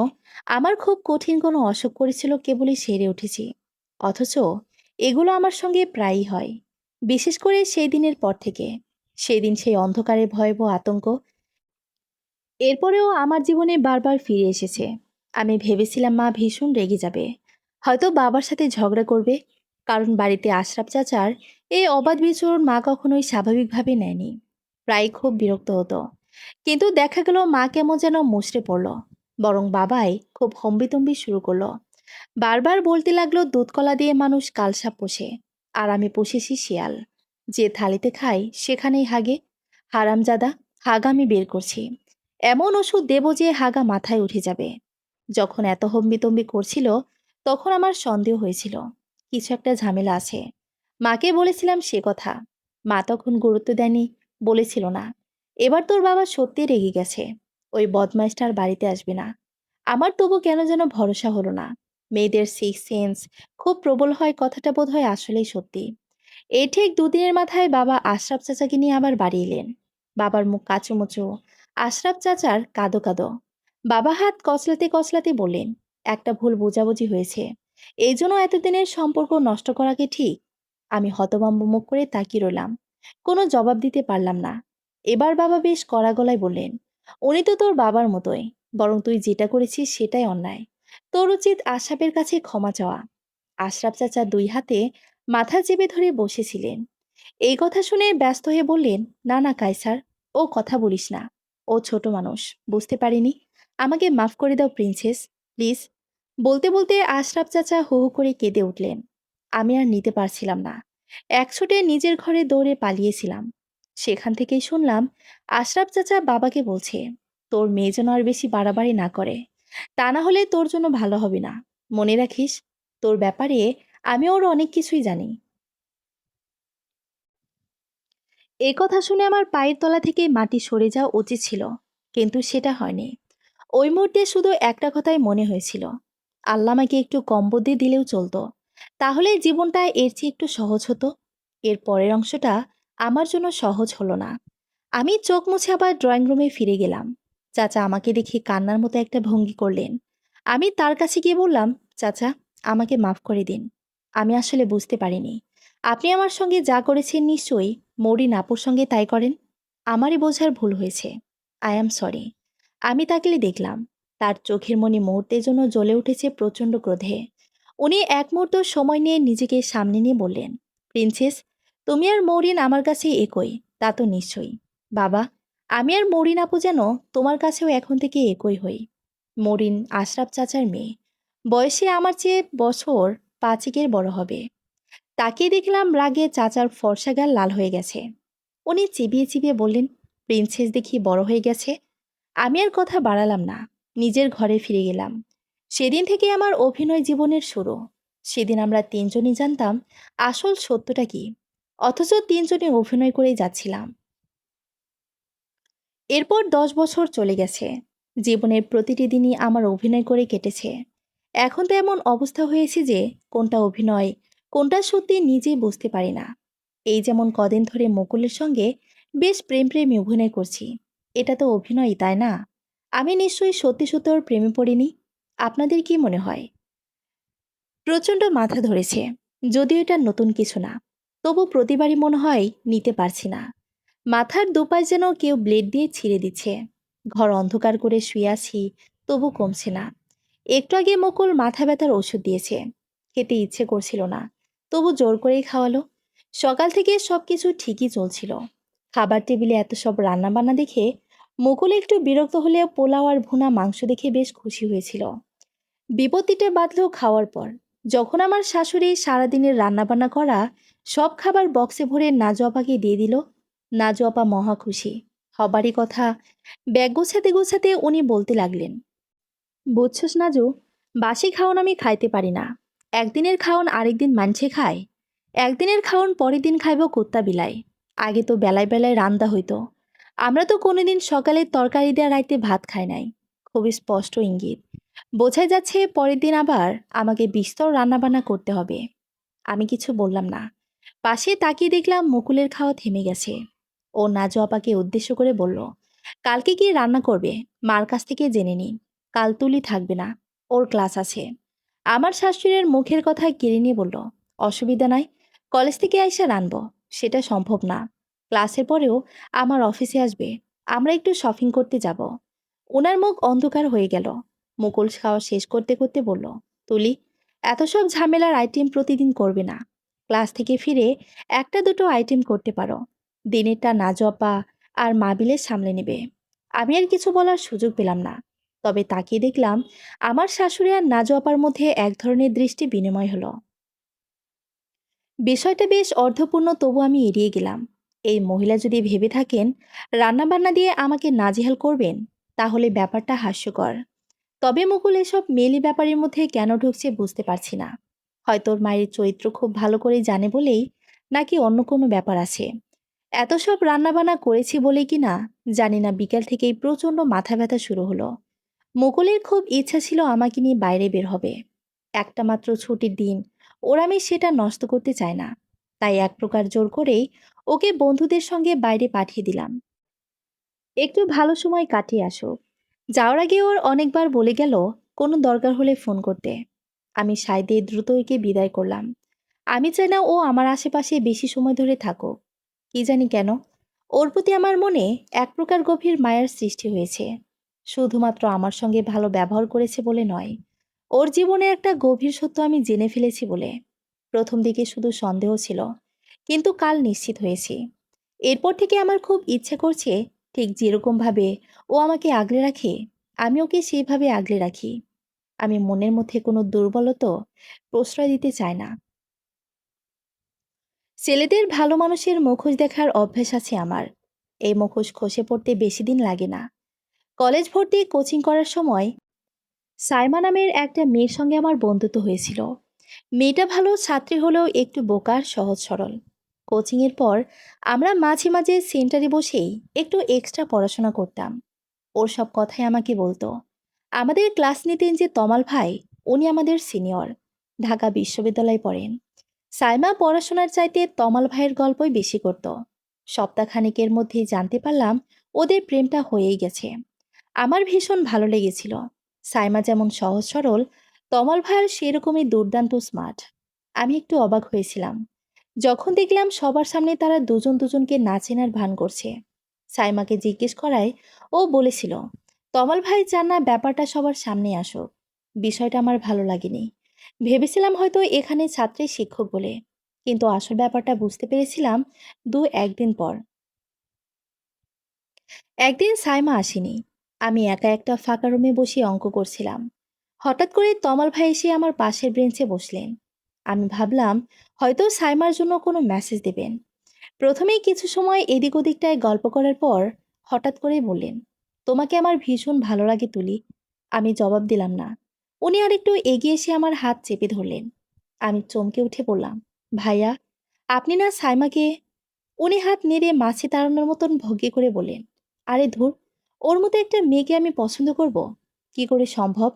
আমার খুব কঠিন কোনো অসুখ করেছিল, কেবলই সেরে উঠেছি। অথচ এগুলো আমার সঙ্গে প্রায়ই হয়, বিশেষ করে সেই দিনের পর থেকে। সেদিন সেই অন্ধকারের ভয়াবহ আতঙ্ক এরপরেও আমার জীবনে বারবার ফিরে এসেছে। আমি ভেবেছিলাম মা ভীষণ রেগে যাবে, হয়তো বাবার সাথে ঝগড়া করবে, কারণ বাড়িতে আশরাফ চাচার এই অবাধ বিচরণ মা কখনোই স্বাভাবিকভাবে নেয়নি। প্রায় খুব বিরক্ত হতো। কিন্তু দেখা গেল মা কেমন যেন মুষড়ে পড়ল, বরং বাবাই খুব হম্বিতম্বি শুরু করলো। বারবার বলতে লাগলো দুধ কলা দিয়ে মানুষ কালসাপ পোষে, আর আমি পুষেছি শিয়াল। যে থালিতে খাই সেখানেই হাগে। হারামজাদা, হাগা আমি বের করছি। এমন ওষুধ দেব যে হাগা মাথায় উঠে যাবে। যখন এত হম্বিতম্বি করছিল, তখন আমার সন্দেহ হয়েছিল কিছু একটা ঝামেলা আছে। মাকে বলেছিলাম সে কথা। মা তখন গুরুত্ব দেয়নি, বলেছিল না। এবার তোর বাবা সত্যি রেগে গেছে, ওই বদমাইশটার বাড়িতে আসবে না। আমার তবু কেন যেন ভরসা হলো না। মেয়েদের সিক্স সেন্স খুব প্রবল হয়, কথাটা বোধহয় আসলেই সত্যি। এই ঠিক দুদিনের মাথায় বাবা আশরাফ চাচাকে নিয়ে আবার বাড়ি এলেন। বাবার মুখ কাচুমুচু, আশরাফ চাচার কাদো কাদো। বাবা হাত কচলাতে কচলাতে বললেন, একটা ভুল বোঝাবুঝি হয়েছে, এই জন্য এতদিনের সম্পর্ক নষ্ট করা কি ঠিক? আমি হতভম্ব মুখ করে তাকিয়ে রইলাম, কোনো জবাব দিতে পারলাম না। এবার বাবা বেশ কড়া গলায় বললেন, উনি তো তোর বাবার মতোই, বরং তুই যেটা করেছিস সেটাই অন্যায়। তোর উচিত আশরাফের কাছে ক্ষমা চাওয়া। আশরাফ চাচা দুই হাতে মাথা চেপে ধরে বসেছিলেন। এই কথা শুনে ব্যস্ত হয়ে বললেন, না না কায়সার, ও কথা বলিস না। ও ছোট মানুষ, বুঝতে পারিনি। আমাকে মাফ করে দাও প্রিন্সেস, প্লিজ। বলতে বলতে আশরাফ চাচা হু হু করে কেঁদে উঠলেন। আমি আর নিতে পারছিলাম না। এক ছুটে নিজের ঘরে দৌড়ে পালিয়েছিলাম। সেখান থেকেই শুনলাম আশরাফ চাচা বাবাকে বলছে, তোর মেয়ে যেন আর বেশি বাড়াবাড়ি না করে, তা না হলে তোর জন্য ভালো হবে না। মনে রাখিস, তোর ব্যাপারে আমি ওর অনেক কিছুই জানি। এই কথা শুনে আমার পায়ের তলা থেকে মাটি সরে যাওয়া উচিত ছিল, কিন্তু সেটা হয়নি। ওই মুহূর্তে শুধু একটা কথাই মনে হয়েছিল, আল্লাহ আমাকে একটু কম বুদ্ধি দিলেও চলতো, তাহলে জীবনটা এর চেয়ে একটু সহজ হতো। এর পরের অংশটা আমার জন্য সহজ হলো না। আমি চোখ মুছে আবার ড্রয়িং রুমে ফিরে গেলাম। চাচা আমাকে দেখে কান্নার মতো একটা ভঙ্গি করলেন। আমি তার কাছে গিয়ে বললাম, চাচা, আমাকে মাফ করে দিন। আমি আসলে বুঝতে পারিনি। আপনি আমার সঙ্গে যা করেছেন নিশ্চয়ই মৌরিন আপুর সঙ্গে তাই করেন। আমারই বোঝার ভুল হয়েছে। I am sorry. আমি তাকলে দেখলাম তার চোখের মনি মুহূর্তের জন্য জ্বলে উঠেছে প্রচণ্ড ক্রোধে। উনি এক মুহূর্ত সময় নিয়ে নিজেকে সামনে নিয়ে বললেন, প্রিন্সেস, তুমি আর মৌরিন আমার কাছে একই, তা তো নিশ্চয়ই। বাবা, আমি আর মৌরিন আপু যেন তোমার কাছেও এখন থেকে একই হই। মরিন আশরাফ চাচার মেয়ে, বয়সে আমার চেয়ে বছর পাঁচেকের বড় হবে। তাকিয়ে দেখলাম রাগে চাচার ফর্সা গাল লাল হয়ে গেছে। উনি চিবিয়ে চিবিয়ে বললেন, প্রিন্সেস দেখি বড় হয়ে গেছে। আমি আর কথা বাড়ালাম না, নিজের ঘরে ফিরে গেলাম। সেদিন থেকে আমার অভিনয় জীবনের শুরু। সেদিন আমরা তিনজনই জানতাম আসল সত্যটা কি, অথচ তিনজনই অভিনয় করেই যাচ্ছিলাম। এরপর 10 বছর চলে গেছে। জীবনের প্রতিটি দিনই আমার অভিনয় করে কেটেছে। এখন তো এমন অবস্থা হয়েছে যে কোনটা অভিনয়, কোনটা সত্যি নিজেই বুঝতে পারি না। এই যেমন কদিন ধরে মুকুলের সঙ্গে বেশ প্রেম প্রেমে অভিনয় করছি। এটা তো অভিনয়ই, তাই না? আমি নিশ্চয়ই সত্যি সত্যি ওর প্রেমে পড়িনি। আপনাদের কি মনে হয়? প্রচণ্ড মাথা ধরেছে। যদিও এটা নতুন কিছু না, তবু প্রতিবারই মনে হয় নিতে পারছি না। মাথার দুপাশ যেন কেউ ব্লেড দিয়ে ছিঁড়ে দিচ্ছে। ঘর অন্ধকার করে শুয়ে আছি, তবু কমছে না। একটু আগে মুকুল মাথা ব্যথার ওষুধ দিয়েছে। খেতে ইচ্ছে করছিল না, তবু জোর করেই খাওয়ালো। সকাল থেকে সবকিছু ঠিকই চলছিল। খাবার টেবিলে এত সব রান্নাবান্না দেখে মুকুল একটু বিরক্ত হলেও পোলাও আর ভুনা মাংস দেখে বেশ খুশি হয়েছিল। বিপত্তিটা বাঁধল খাওয়ার পর, যখন আমার শাশুড়ি সারাদিনের রান্নাবান্না করা সব খাবার বক্সে ভরে নাজু আপাকে দিয়ে দিল। নাজু আপা মহা খুশি হবারই কথা। ব্যাগ গোছাতে গোছাতে উনি বলতে লাগলেন, বুঝছস নাজু, বাসি খাওন আমি খাইতে পারি না। একদিনের খাওন আরেকদিন মানছে খায়। একদিনের খাওন পরের দিন খাইব কুত্তা বিলাই। আগে তো বেলায় বেলায় রান্দা হইতো। আমরা তো কোনোদিন সকালে তরকারি দেওয়া রাইতে ভাত খাই নাই। খুবই স্পষ্ট ইঙ্গিত, বোঝাই যাচ্ছে পরের দিন আবার আমাকে বিস্তর রান্নাবান্না করতে হবে। আমি কিছু বললাম না। পাশে তাকিয়ে দেখলাম মুকুলের খাওয়া থেমে গেছে। ও নাজু আপাকে উদ্দেশ্য করে বলল, কালকে কি রান্না করবে মার কাছ থেকে জেনে নি। কাল তুলি থাকবে না, ওর ক্লাস আছে। আমার শাশুড়ির মুখের কথা কেড়ে নিয়ে বলল, অসুবিধা নাই, কলেজ থেকে আইসা রানবো। সেটা সম্ভব না। ক্লাসের পরেও আমার অফিসে আসবে, আমরা একটু শপিং করতে যাব। ওনার মুখ অন্ধকার হয়ে গেল। মুকুল খাওয়া শেষ করতে করতে বলল, তুলি, এত সব ঝামেলার আইটেম প্রতিদিন করবে না। ক্লাস থেকে ফিরে একটা দুটো আইটেম করতে পারো। দিনেরটা নাজপা আর মাবিলের সামলে নেবে। আমি আর কিছু বলার সুযোগ পেলাম না। তবে তাকিয়ে দেখলাম আমার শাশুড়ি আর নাজু আপার মধ্যে এক ধরনের দৃষ্টি বিনিময় হলো। বিষয়টা বেশ অর্থপূর্ণ, তবু আমি এড়িয়ে গেলাম। এই মহিলা যদি ভেবে থাকেন রান্নাবান্না দিয়ে আমাকে নাজেহাল করবেন, তাহলে ব্যাপারটা হাস্যকর। তবে মুকুল এসব মেলি ব্যাপারের মধ্যে কেন ঢুকছে বুঝতে পারছি না। হয়তো ওর মায়ের চরিত্র খুব ভালো করেই জানে বলেই, নাকি অন্য কোনো ব্যাপার আছে। এত সব রান্নাবান্না করেছি বলেই কি না জানি না, বিকেল থেকেই প্রচণ্ড মাথা ব্যথা শুরু হলো। মুকুলের খুব ইচ্ছা ছিল আমাকে নিয়ে বাইরে বের হবে। একটা মাত্র ছুটির দিন, ওর আমি সেটা নষ্ট করতে চাই না। তাই এক প্রকার জোর করেই ওকে বন্ধুদের সঙ্গে বাইরে পাঠিয়ে দিলাম। একটু ভালো সময় কাটিয়ে আসো। যাওয়ার আগে ওর অনেকবার বলে গেল কোনো দরকার হলে ফোন করতে। আমি সায় দিয়ে দ্রুত ওকে বিদায় করলাম। আমি চাই না ও আমার আশেপাশে বেশি সময় ধরে থাকুক। কি জানি কেন ওর প্রতি আমার মনে এক প্রকার গভীর মায়ার সৃষ্টি হয়েছে। শুধুমাত্র আমার সঙ্গে ভালো ব্যবহার করেছে বলে নয়, ওর জীবনে একটা গভীর সত্য আমি জেনে ফেলেছি বলে। প্রথম দিকে শুধু সন্দেহ ছিল, কিন্তু কাল নিশ্চিত হয়েছি। এরপর থেকে আমার খুব ইচ্ছে করছে ঠিক যেরকমভাবে ও আমাকে আগলে রাখে, আমি ওকে সেইভাবে আগলে রাখি। আমি মনের মধ্যে কোনো দুর্বলতা প্রশ্রয় দিতে চাই না। ছেলেদের ভালো মানুষের মুখোশ দেখার অভ্যাস আছে আমার। এই মুখোশ খসে পড়তে বেশি দিন লাগে না। কলেজ ভর্তি কোচিং করার সময় সাইমা নামের একটা মেয়ের সঙ্গে আমার বন্ধুত্ব হয়েছিল। মেয়েটা ভালো ছাত্রী হলেও একটু বোকার, সহজ সরল। কোচিংয়ের পর আমরা মাঝে মাঝে সেন্টারে বসেই একটু এক্সট্রা পড়াশোনা করতাম। ওর সব কথাই আমাকে বলতো। আমাদের ক্লাস নিতেন যে তমাল ভাই, উনি আমাদের সিনিয়র, ঢাকা বিশ্ববিদ্যালয়ে পড়েন। সাইমা পড়াশোনার চাইতে তমাল ভাইয়ের গল্পই বেশি করত। সপ্তাহখানেকের মধ্যেই জানতে পারলাম ওদের প্রেমটা হয়েই গেছে। আমার ভীষণ ভালো লেগেছিল। সাইমা যেমন সহজ সরল, তমাল ভাইয়ের সেরকমই দুর্দান্ত স্মার্ট। আমি একটু অবাক হয়েছিলাম যখন দেখলাম সবার সামনে তারা দুজন দুজনকে না চেনার ভান করছে। সাইমাকে জিজ্ঞেস করায় ও বলেছিল, তমাল ভাই চান না ব্যাপারটা সবার সামনে আসুক। বিষয়টা আমার ভালো লাগেনি। ভেবেছিলাম হয়তো এখানে ছাত্রী শিক্ষক বলে, কিন্তু আসল ব্যাপারটা বুঝতে পেরেছিলাম একদিন পর। একদিন সাইমা আসেনি। আমি একা একটা ফাঁকা রুমে বসে অঙ্ক করছিলাম। হঠাৎ করে তমাল ভাই এসে আমার পাশের বেঞ্চে বসলেন। আমি ভাবলাম হয়তো সাইমার জন্য কোনো মেসেজ দেবেন। প্রথমেই কিছু সময় এদিক ওদিকটায় গল্প করার পর হঠাৎ করেই বললেন, তোমাকে আমার ভীষণ ভালো লাগে তুলি। আমি জবাব দিলাম না। উনি আরেকটু এগিয়ে এসে আমার হাত চেপে ধরলেন। আমি চমকে উঠে বললাম, ভাইয়া, আপনি না সাইমাকে? উনি হাত নেড়ে মাছি তাড়ানোর মতন ভঙ্গি করে বললেন, আরে ধুর, ওর মতো একটা মেয়েকে আমি পছন্দ করব? কি করে সম্ভব?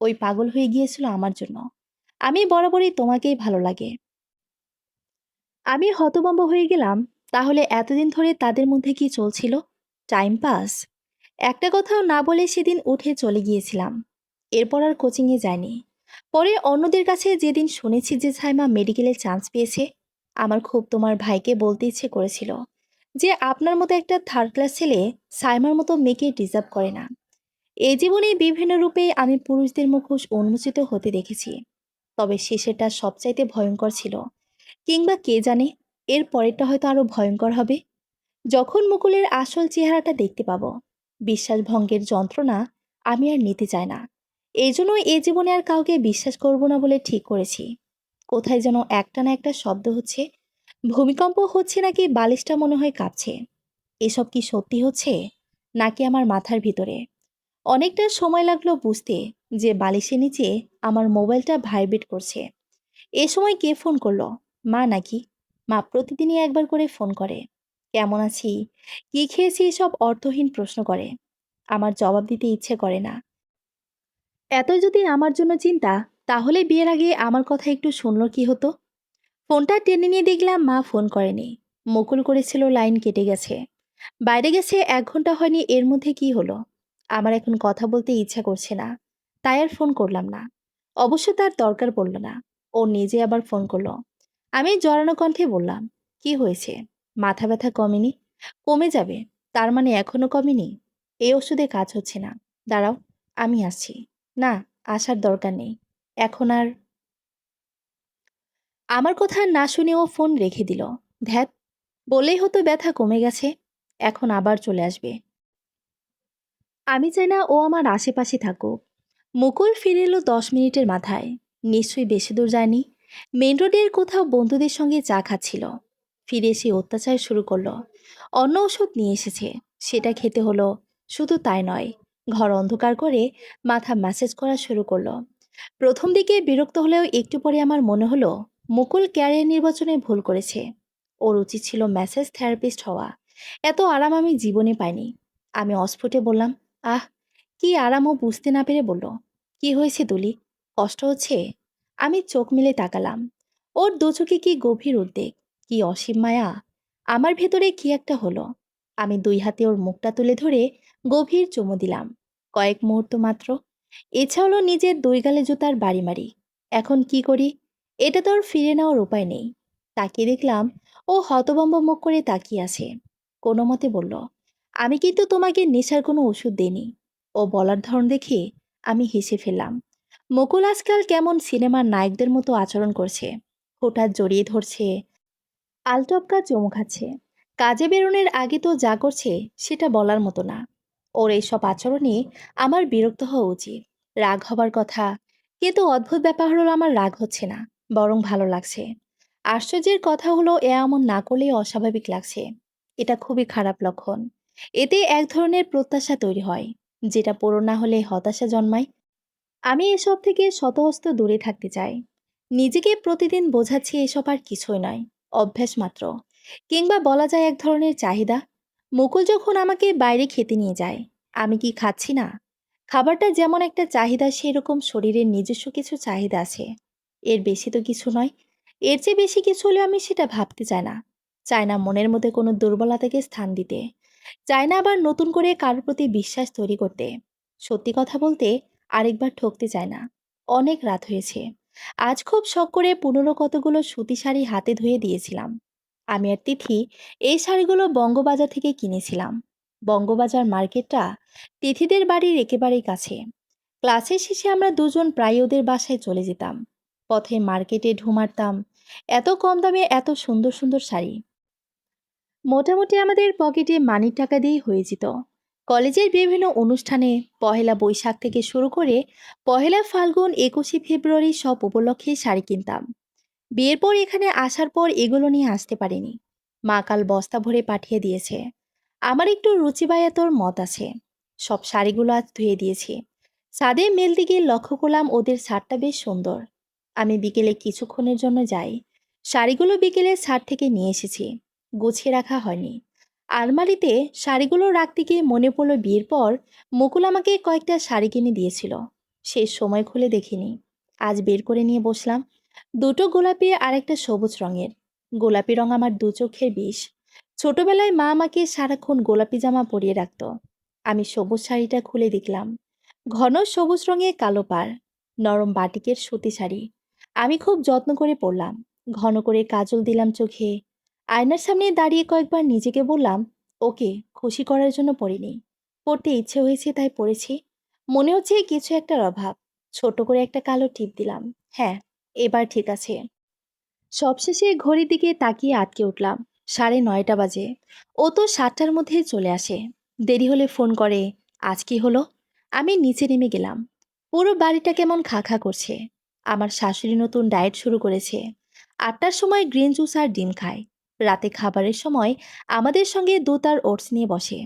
ওই পাগল হয়ে গিয়েছিল আমার জন্য। আমি বরাবরই তোমাকেই ভালো লাগে। আমি হতভম্ব হয়ে গেলাম। তাহলে এতদিন ধরে তাদের মধ্যে কি চলছিল? Time pass? একটা কথাও না বলে সেদিন উঠে চলে গিয়েছিলাম। এরপর আর কোচিংয়ে যায়নি। পরে অন্যদের কাছে যেদিন শুনেছি যে সাইমা মেডিকেলে চান্স পেয়েছে, আমার খুব তোমার ভাইকে বলতে ইচ্ছে করেছিল যে আপনার মতো একটা থার্ড ক্লাস ছেলে সাইমার মতো মেয়েকে ডিজার্ভ করে না। এই জীবনে বিভিন্ন রূপে আমি পুরুষদের মুখোশ উন্মোচিত হতে দেখেছি, তবে শেষেরটা সবচাইতে ভয়ঙ্কর ছিল। কিংবা কে জানে, এর পরেরটা হয়তো আরো ভয়ঙ্কর হবে। যখন মুকুলের আসল চেহারাটা দেখতে পাবো, বিশ্বাসভঙ্গের যন্ত্রণা আমি আর নিতে চাই না। এই জন্য এই জীবনে আর কাউকে বিশ্বাস করব না বলে ঠিক করেছি। কোথায় যেন একটা না একটা শব্দ হচ্ছে। ভূমিকম্প হচ্ছে নাকি বালিশটা মনে হয় কাঁপছে। এসব কি সত্যি হচ্ছে নাকি আমার মাথার ভিতরে? অনেকটা সময় লাগলো বুঝতে যে বালিশের নিচে আমার মোবাইলটা ভাইব্রেট করছে। এ সময় কে ফোন করলো? মা নাকি? মা প্রতিদিনই একবার করে ফোন করে। কেমন আছি, কি খেয়েছি, এসব অর্থহীন প্রশ্ন করে। আমার জবাব দিতে ইচ্ছে করে না। এত যদি আমার জন্য চিন্তা, তাহলে বিয়ের আগে আমার কথা একটু শুনলো কি হতো? ফোনটা টেনে নিয়ে দেখলাম মা ফোন করেনি। মুকুল করেছিল, লাইন কেটে গেছে। বাইরে গেছে 1 ঘন্টা হয়নি, এর মধ্যে কি হলো? আমার এখন কথা বলতে ইচ্ছা করছে না, তাই আর ফোন করলাম না। অবশ্য তার দরকার পড়ল না। ও নিজে আবার ফোন করলো। আমি জড়ানো কণ্ঠে বললাম, কি হয়েছে? মাথা ব্যথা কমেনি? কমে যাবে, তার মানে এখনো কমেনি? এই ওষুধে কাজ হচ্ছে না। দাঁড়াও, আমি আসছি। না, আসার দরকার নেই এখন আর। আমার কথা না শুনে ও ফোন রেখে দিল। ধ্যাত, বলেই হতো ব্যথা কমে গেছে, এখন আবার চলে আসবে। আমি চাই না ও আমার আশেপাশে থাকুক। মুকুল ফিরে এলো 10 মিনিটের মাথায়। নিশ্চয়ই বেশি দূর যায়নি। মেন রোডের কোথাও বন্ধুদের সঙ্গে চা খাচ্ছিল। ফিরে এসে অত্যাচার শুরু করলো। অন্য ওষুধ নিয়ে এসেছে, সেটা খেতে হলো। শুধু তাই নয়, ঘর অন্ধকার করে মাথা ম্যাসেজ করা শুরু করলো। প্রথম দিকে বিরক্ত হলেও একটু পরে আমার মনে হলো মুকুল ক্যারিয়ার নির্বাচনে ভুল করেছে। ওর উচিত ছিল ম্যাসেজ থেরাপিস্ট হওয়া। এত আরাম আমি জীবনে পাইনি। আমি অস্ফুটে বললাম, আহ, কি আরাম? ও বুঝতে না পেরে বলল, কি হয়েছে তুলি, কষ্ট হচ্ছে? আমি চোখ মেলে তাকালাম। ওর দু চোখে কি গভীর উদ্বেগ, কি অসীম মায়া। আমার ভেতরে কি একটা হলো। আমি 2 হাতে ওর মুখটা তুলে ধরে গভীর চুমু দিলাম। কয়েক মুহূর্ত মাত্র। ইচ্ছা হলো নিজের 2 গালে জুতার বাড়ি মারি। এখন কি করি? এটা তো আর ফিরে নেওয়ার উপায় নেই। তাকিয়ে দেখলাম ও হতভম্ব মুখ করে তাকিয়ে আছে। কোনো মতে বলল, আমি কিন্তু তোমাকে নেশার কোনো ওষুধ দেইনি। ও বলার ধরন দেখে আমি হেসে ফেললাম। মুকুল আজকাল কেমন সিনেমার নায়কদের মতো আচরণ করছে। হঠাৎ জড়িয়ে ধরছে, আলটপকা চুমু খাচ্ছে। কাজে বেরোনোর আগে তো যা করছে সেটা বলার মতো না। ওর এইসব আচরণে আমার বিরক্ত হওয়া উচিত, রাগ হবার কথা। কিন্তু অদ্ভুত ব্যাপার হলো আমার রাগ হচ্ছে না, বরং ভালো লাগছে। আশ্চর্যের কথা হলো এ এমন না করলেই অস্বাভাবিক লাগছে। এটা খুবই খারাপ লক্ষণ। এতে এক ধরনের প্রত্যাশা তৈরি হয়, যেটা পূরণ না হলে হতাশা জন্মায়। আমি এসব থেকে শতহস্ত দূরে থাকতে চাই। নিজেকে প্রতিদিন বোঝাচ্ছি এসব আর কিছুই নয়, অভ্যাস মাত্র। কিংবা বলা যায় এক ধরনের চাহিদা। মুকুল যখন আমাকে বাইরে খেতে নিয়ে যায়, আমি কি খাচ্ছি না? খাবারটা যেমন একটা চাহিদা, সেরকম শরীরের নিজস্ব কিছু চাহিদা আছে। এর বেশি তো কিছু নয়। এর চেয়ে বেশি কিছু হলে আমি সেটা ভাবতে চাই না। চাই না মনের মধ্যে কোনো দুর্বলতাকে স্থান দিতে। চাই না আবার নতুন করে কারোর প্রতি বিশ্বাস তৈরি করতে। সত্যি কথা বলতে, আরেকবার ঠকতে চায় না। অনেক রাত হয়েছে। আজ খুব শখ করে 15 কতগুলো সুতি শাড়ি হাতে ধুয়ে দিয়েছিলাম। আমি আর তিথি এই শাড়িগুলো বঙ্গবাজার থেকে কিনেছিলাম। বঙ্গবাজার মার্কেটটা তিথিদের বাড়ির একেবারেই কাছে। ক্লাসের শেষে আমরা দুজন প্রায় ওদের বাসায় চলে যেতাম। পথে মার্কেটে ঢুঁ মারতাম। এত কম দামে এত সুন্দর সুন্দর শাড়ি! মোটামুটি আমাদের পকেটে মানির টাকা দিয়েই হয়ে যেত। কলেজের বিভিন্ন অনুষ্ঠানে পহেলা বৈশাখ থেকে শুরু করে পহেলা ফাল্গুন, 21শে ফেব্রুয়ারি সব উপলক্ষে শাড়ি কিনতাম। বিয়ের পর এখানে আসার পর এগুলো নিয়ে আসতে পারিনি। মা কাল বস্তা ভরে পাঠিয়ে দিয়েছে। আমার একটু রুচিবায়াতর মত আছে। সব শাড়িগুলো আজ ধুয়ে দিয়েছি। ছাদে মেলতে গিয়ে লক্ষ্য করলাম ওদের ছাদটা বেশ সুন্দর। আমি বিকেলে কিছুক্ষণের জন্য যাই। শাড়িগুলো বিকেলে ছাদ থেকে নিয়ে এসেছি, গুছিয়ে রাখা হয়নি। আলমারিতে শাড়িগুলো রাখতে গিয়ে মনে পড়লো বিয়ের পর মুকুল আমাকে কয়েকটা শাড়ি কিনে দিয়েছিল। শেষ সময় খুলে দেখিনি। আজ বের করে নিয়ে বসলাম। দুটো গোলাপি আর একটা সবুজ রঙের। গোলাপি রং আমার দু চোখের বিষ। ছোটবেলায় মা আমাকে সারাক্ষণ গোলাপি জামা পরিয়ে রাখতো। আমি সবুজ শাড়িটা খুলে দেখলাম। ঘন সবুজ রঙে কালো পাড়, নরম বাটিকের সুতি শাড়ি। আমি খুব যত্ন করে পরলাম। ঘন করে কাজল দিলাম চোখে। আয়নার সামনে দাঁড়িয়ে কয়েকবার নিজেকে বললাম, ওকে খুশি করার জন্য পরিনি, পড়তে ইচ্ছে হয়েছে তাই পড়েছি। মনে হচ্ছে কিছু একটার অভাব। ছোট করে একটা কালো টিপ দিলাম। হ্যাঁ, এবার ঠিক আছে। সবশেষে ঘড়ির দিকে তাকিয়ে আটকে উঠলাম। 9:30 বাজে। ও তো 7টার মধ্যে চলে আসে। দেরি হলে ফোন করে। আজ কি হলো? আমি নিচে নেমে গেলাম। পুরো বাড়িটা কেমন খা খা করছে। আমার শাশুড়ি নতুন ডায়েট শুরু করেছে। 8টার সময় গ্রিন জুস আর ডিম খায়। রাতে খাবারের সময় আমাদের সঙ্গে দুধ আর ওটস নিয়ে বসে।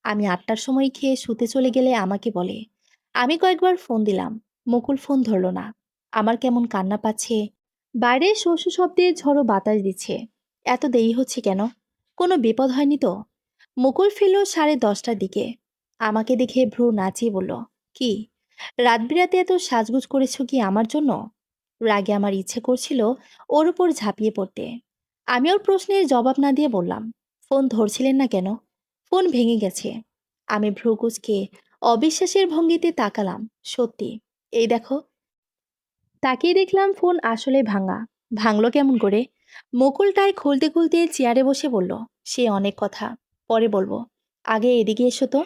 আমি 8টার সময় খেয়ে শুতে চলে গেলে আমাকে বলে। আমি কয়েকবার ফোন দিলাম। মুকুল ফোন ধরল না। আমার কেমন কান্না পাচ্ছে। বাইরে শস্য শব্দে ঝড়ো বাতাস দিচ্ছে। এত দেরি হচ্ছে কেন? কোনো বিপদ হয়নি তো? মুকুল ফিরল 10:30টার দিকে। আমাকে দেখে ভ্রু নাচিয়ে বলল, কি রাত বিরাতে এত সাজগুজ করেছো কি আমার জন্য? রাগে আমার ইচ্ছে করছিল ওর উপর ঝাঁপিয়ে পড়তে। আমি ওর প্রশ্নের জবাব না দিয়ে বললাম, ফোন ধরছিলেন না কেন? ফোন ভেঙে গেছে। আমি ভ্রু কুঁচকে অবিশ্বাসের ভঙ্গিতে তাকালাম। সত্যি, এই দেখো। তাকিয়ে দেখলাম ফোন আসলে ভাঙা। ভাঙলো কেমন করে? মুকুলটায় খুলতে খুলতে চেয়ারে বসে বলল, সে অনেক কথা, পরে বলবো। আগে এদিকে এসো তো,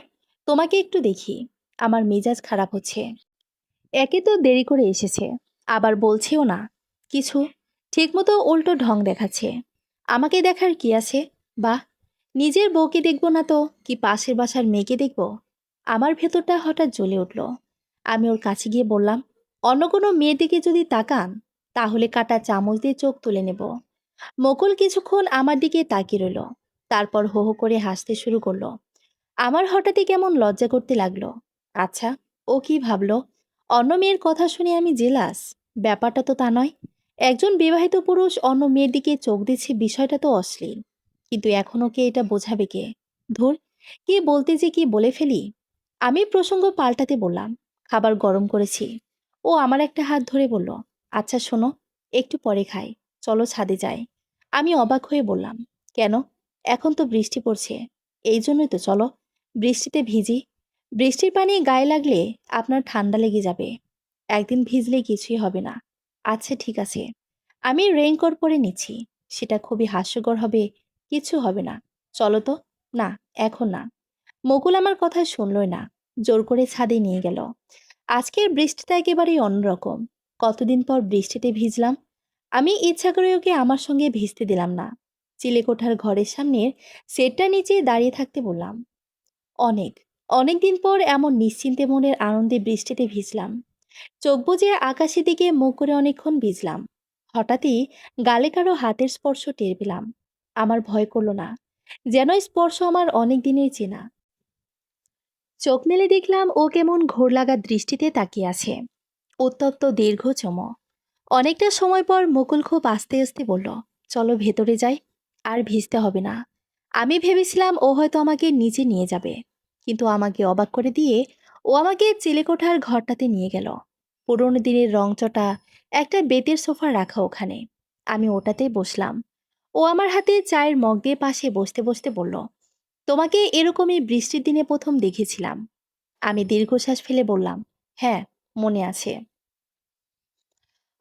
তোমাকে একটু দেখি। আমার মেজাজ খারাপ হচ্ছে। একে তো দেরি করে এসেছে, আবার বলছেও না কিছু। ঠিকমতো উল্টো ঢং দেখাচ্ছে। আমাকে দেখার কি আছে? বাহ, নিজের বউকে দেখব না তো কি পাশের বাসার মেয়েকে দেখব? আমার ভেতরটা হঠাৎ জ্বলে উঠল। আমি ওর কাছে গিয়ে বললাম, অন্য কোনো মেয়ের দিকে যদি তাকান তাহলে কাটা চামচ দিয়ে চোখ তুলে নেব। মুকুল কিছুক্ষণ আমার দিকে তাকিয়ে রইল। তারপর হো হো করে হাসতে শুরু করলো। আমার হঠাৎই কেমন লজ্জা করতে লাগলো। আচ্ছা, ও কি ভাবলো? অন্য মেয়ের কথা শুনে আমি জেলাস? ব্যাপারটা তো তা নয়। একজন বিবাহিত পুরুষ অন্য মেয়ের দিকে চোখ দিচ্ছে, বিষয়টা তো অশ্লীল। কিন্তু এখন ওকে এটা বোঝাবে কে? ধুর, কি বলতে যে কি বলে ফেলি। আমি প্রসঙ্গ পাল্টাতে বললাম, খাবার গরম করেছি। ও আমার একটা হাত ধরে বলল, আচ্ছা শোনো, একটু পরে খাই, চলো ছাদে যাই। আমি অবাক হয়ে বললাম, কেন? এখন তো বৃষ্টি পড়ছে। এই জন্যই তো, চলো। বৃষ্টিতে ভিজি। বৃষ্টির পানি গায়ে লাগলে আপনার ঠান্ডা লেগে যাবে। একদিন ভিজলে কিছুই হবে না। আচ্ছা ঠিক আছে। আমি রেইনকোট পরে নিচ্ছি। সেটা খুবই হাস্যকর হবে। কিছু হবে না। চলো তো। না, এখন না। মুকুল আমার কথা শুনলই না। জোর করে ছাদে নিয়ে গেল। আজকের বৃষ্টিটা একেবারেই অন্যরকম। কতদিন পর বৃষ্টিতে ভিজলাম। আমি ইচ্ছা করে ওকে আমার সঙ্গে ভিজতে দিলাম না। চিলেকোঠার ঘরের সামনের সেটটা নিচে দাঁড়িয়ে থাকতে বললাম। অনেক, অনেক দিন পর এমন নিশ্চিন্তে মনের আনন্দে বৃষ্টিতে ভিজলাম। চোখ বুজে আকাশের দিকে মুখ করে অনেকক্ষণ ভিজলাম। হঠাৎই গালে কারো হাতের স্পর্শ টের পেলাম। আমার ভয় করলো না। যেন স্পর্শ আমার অনেক দিনের চেনা। চোখ মেলে দেখলাম ও কেমন ঘোর লাগা দৃষ্টিতে তাকিয়ে আছে। উত্তপ্ত দীর্ঘ চুমো। অনেকটা সময় পর মুকুল খুব আস্তে আস্তে বলল, চলো ভেতরে যাই। আর ভিজতে হবে না। আমি ভেবেছিলাম ও হয়তো আমাকে নিচে নিয়ে যাবে, কিন্তু আমাকে অবাক করে দিয়ে ও আমাকে চিলেকোঠার ঘরটাতে নিয়ে গেল। পুরোনো দিনের রংচটা একটা বেতের সোফা রাখা ওখানে। আমি ওটাতেই বসলাম। ও আমার হাতে চায়ের মগ দিয়ে পাশে বসতে বসতে বলল, তোমাকে এরকমই বৃষ্টির দিনে প্রথম দেখেছিলাম। আমি দীর্ঘশ্বাস ফেলে বললাম, হ্যাঁ, মনে আছে।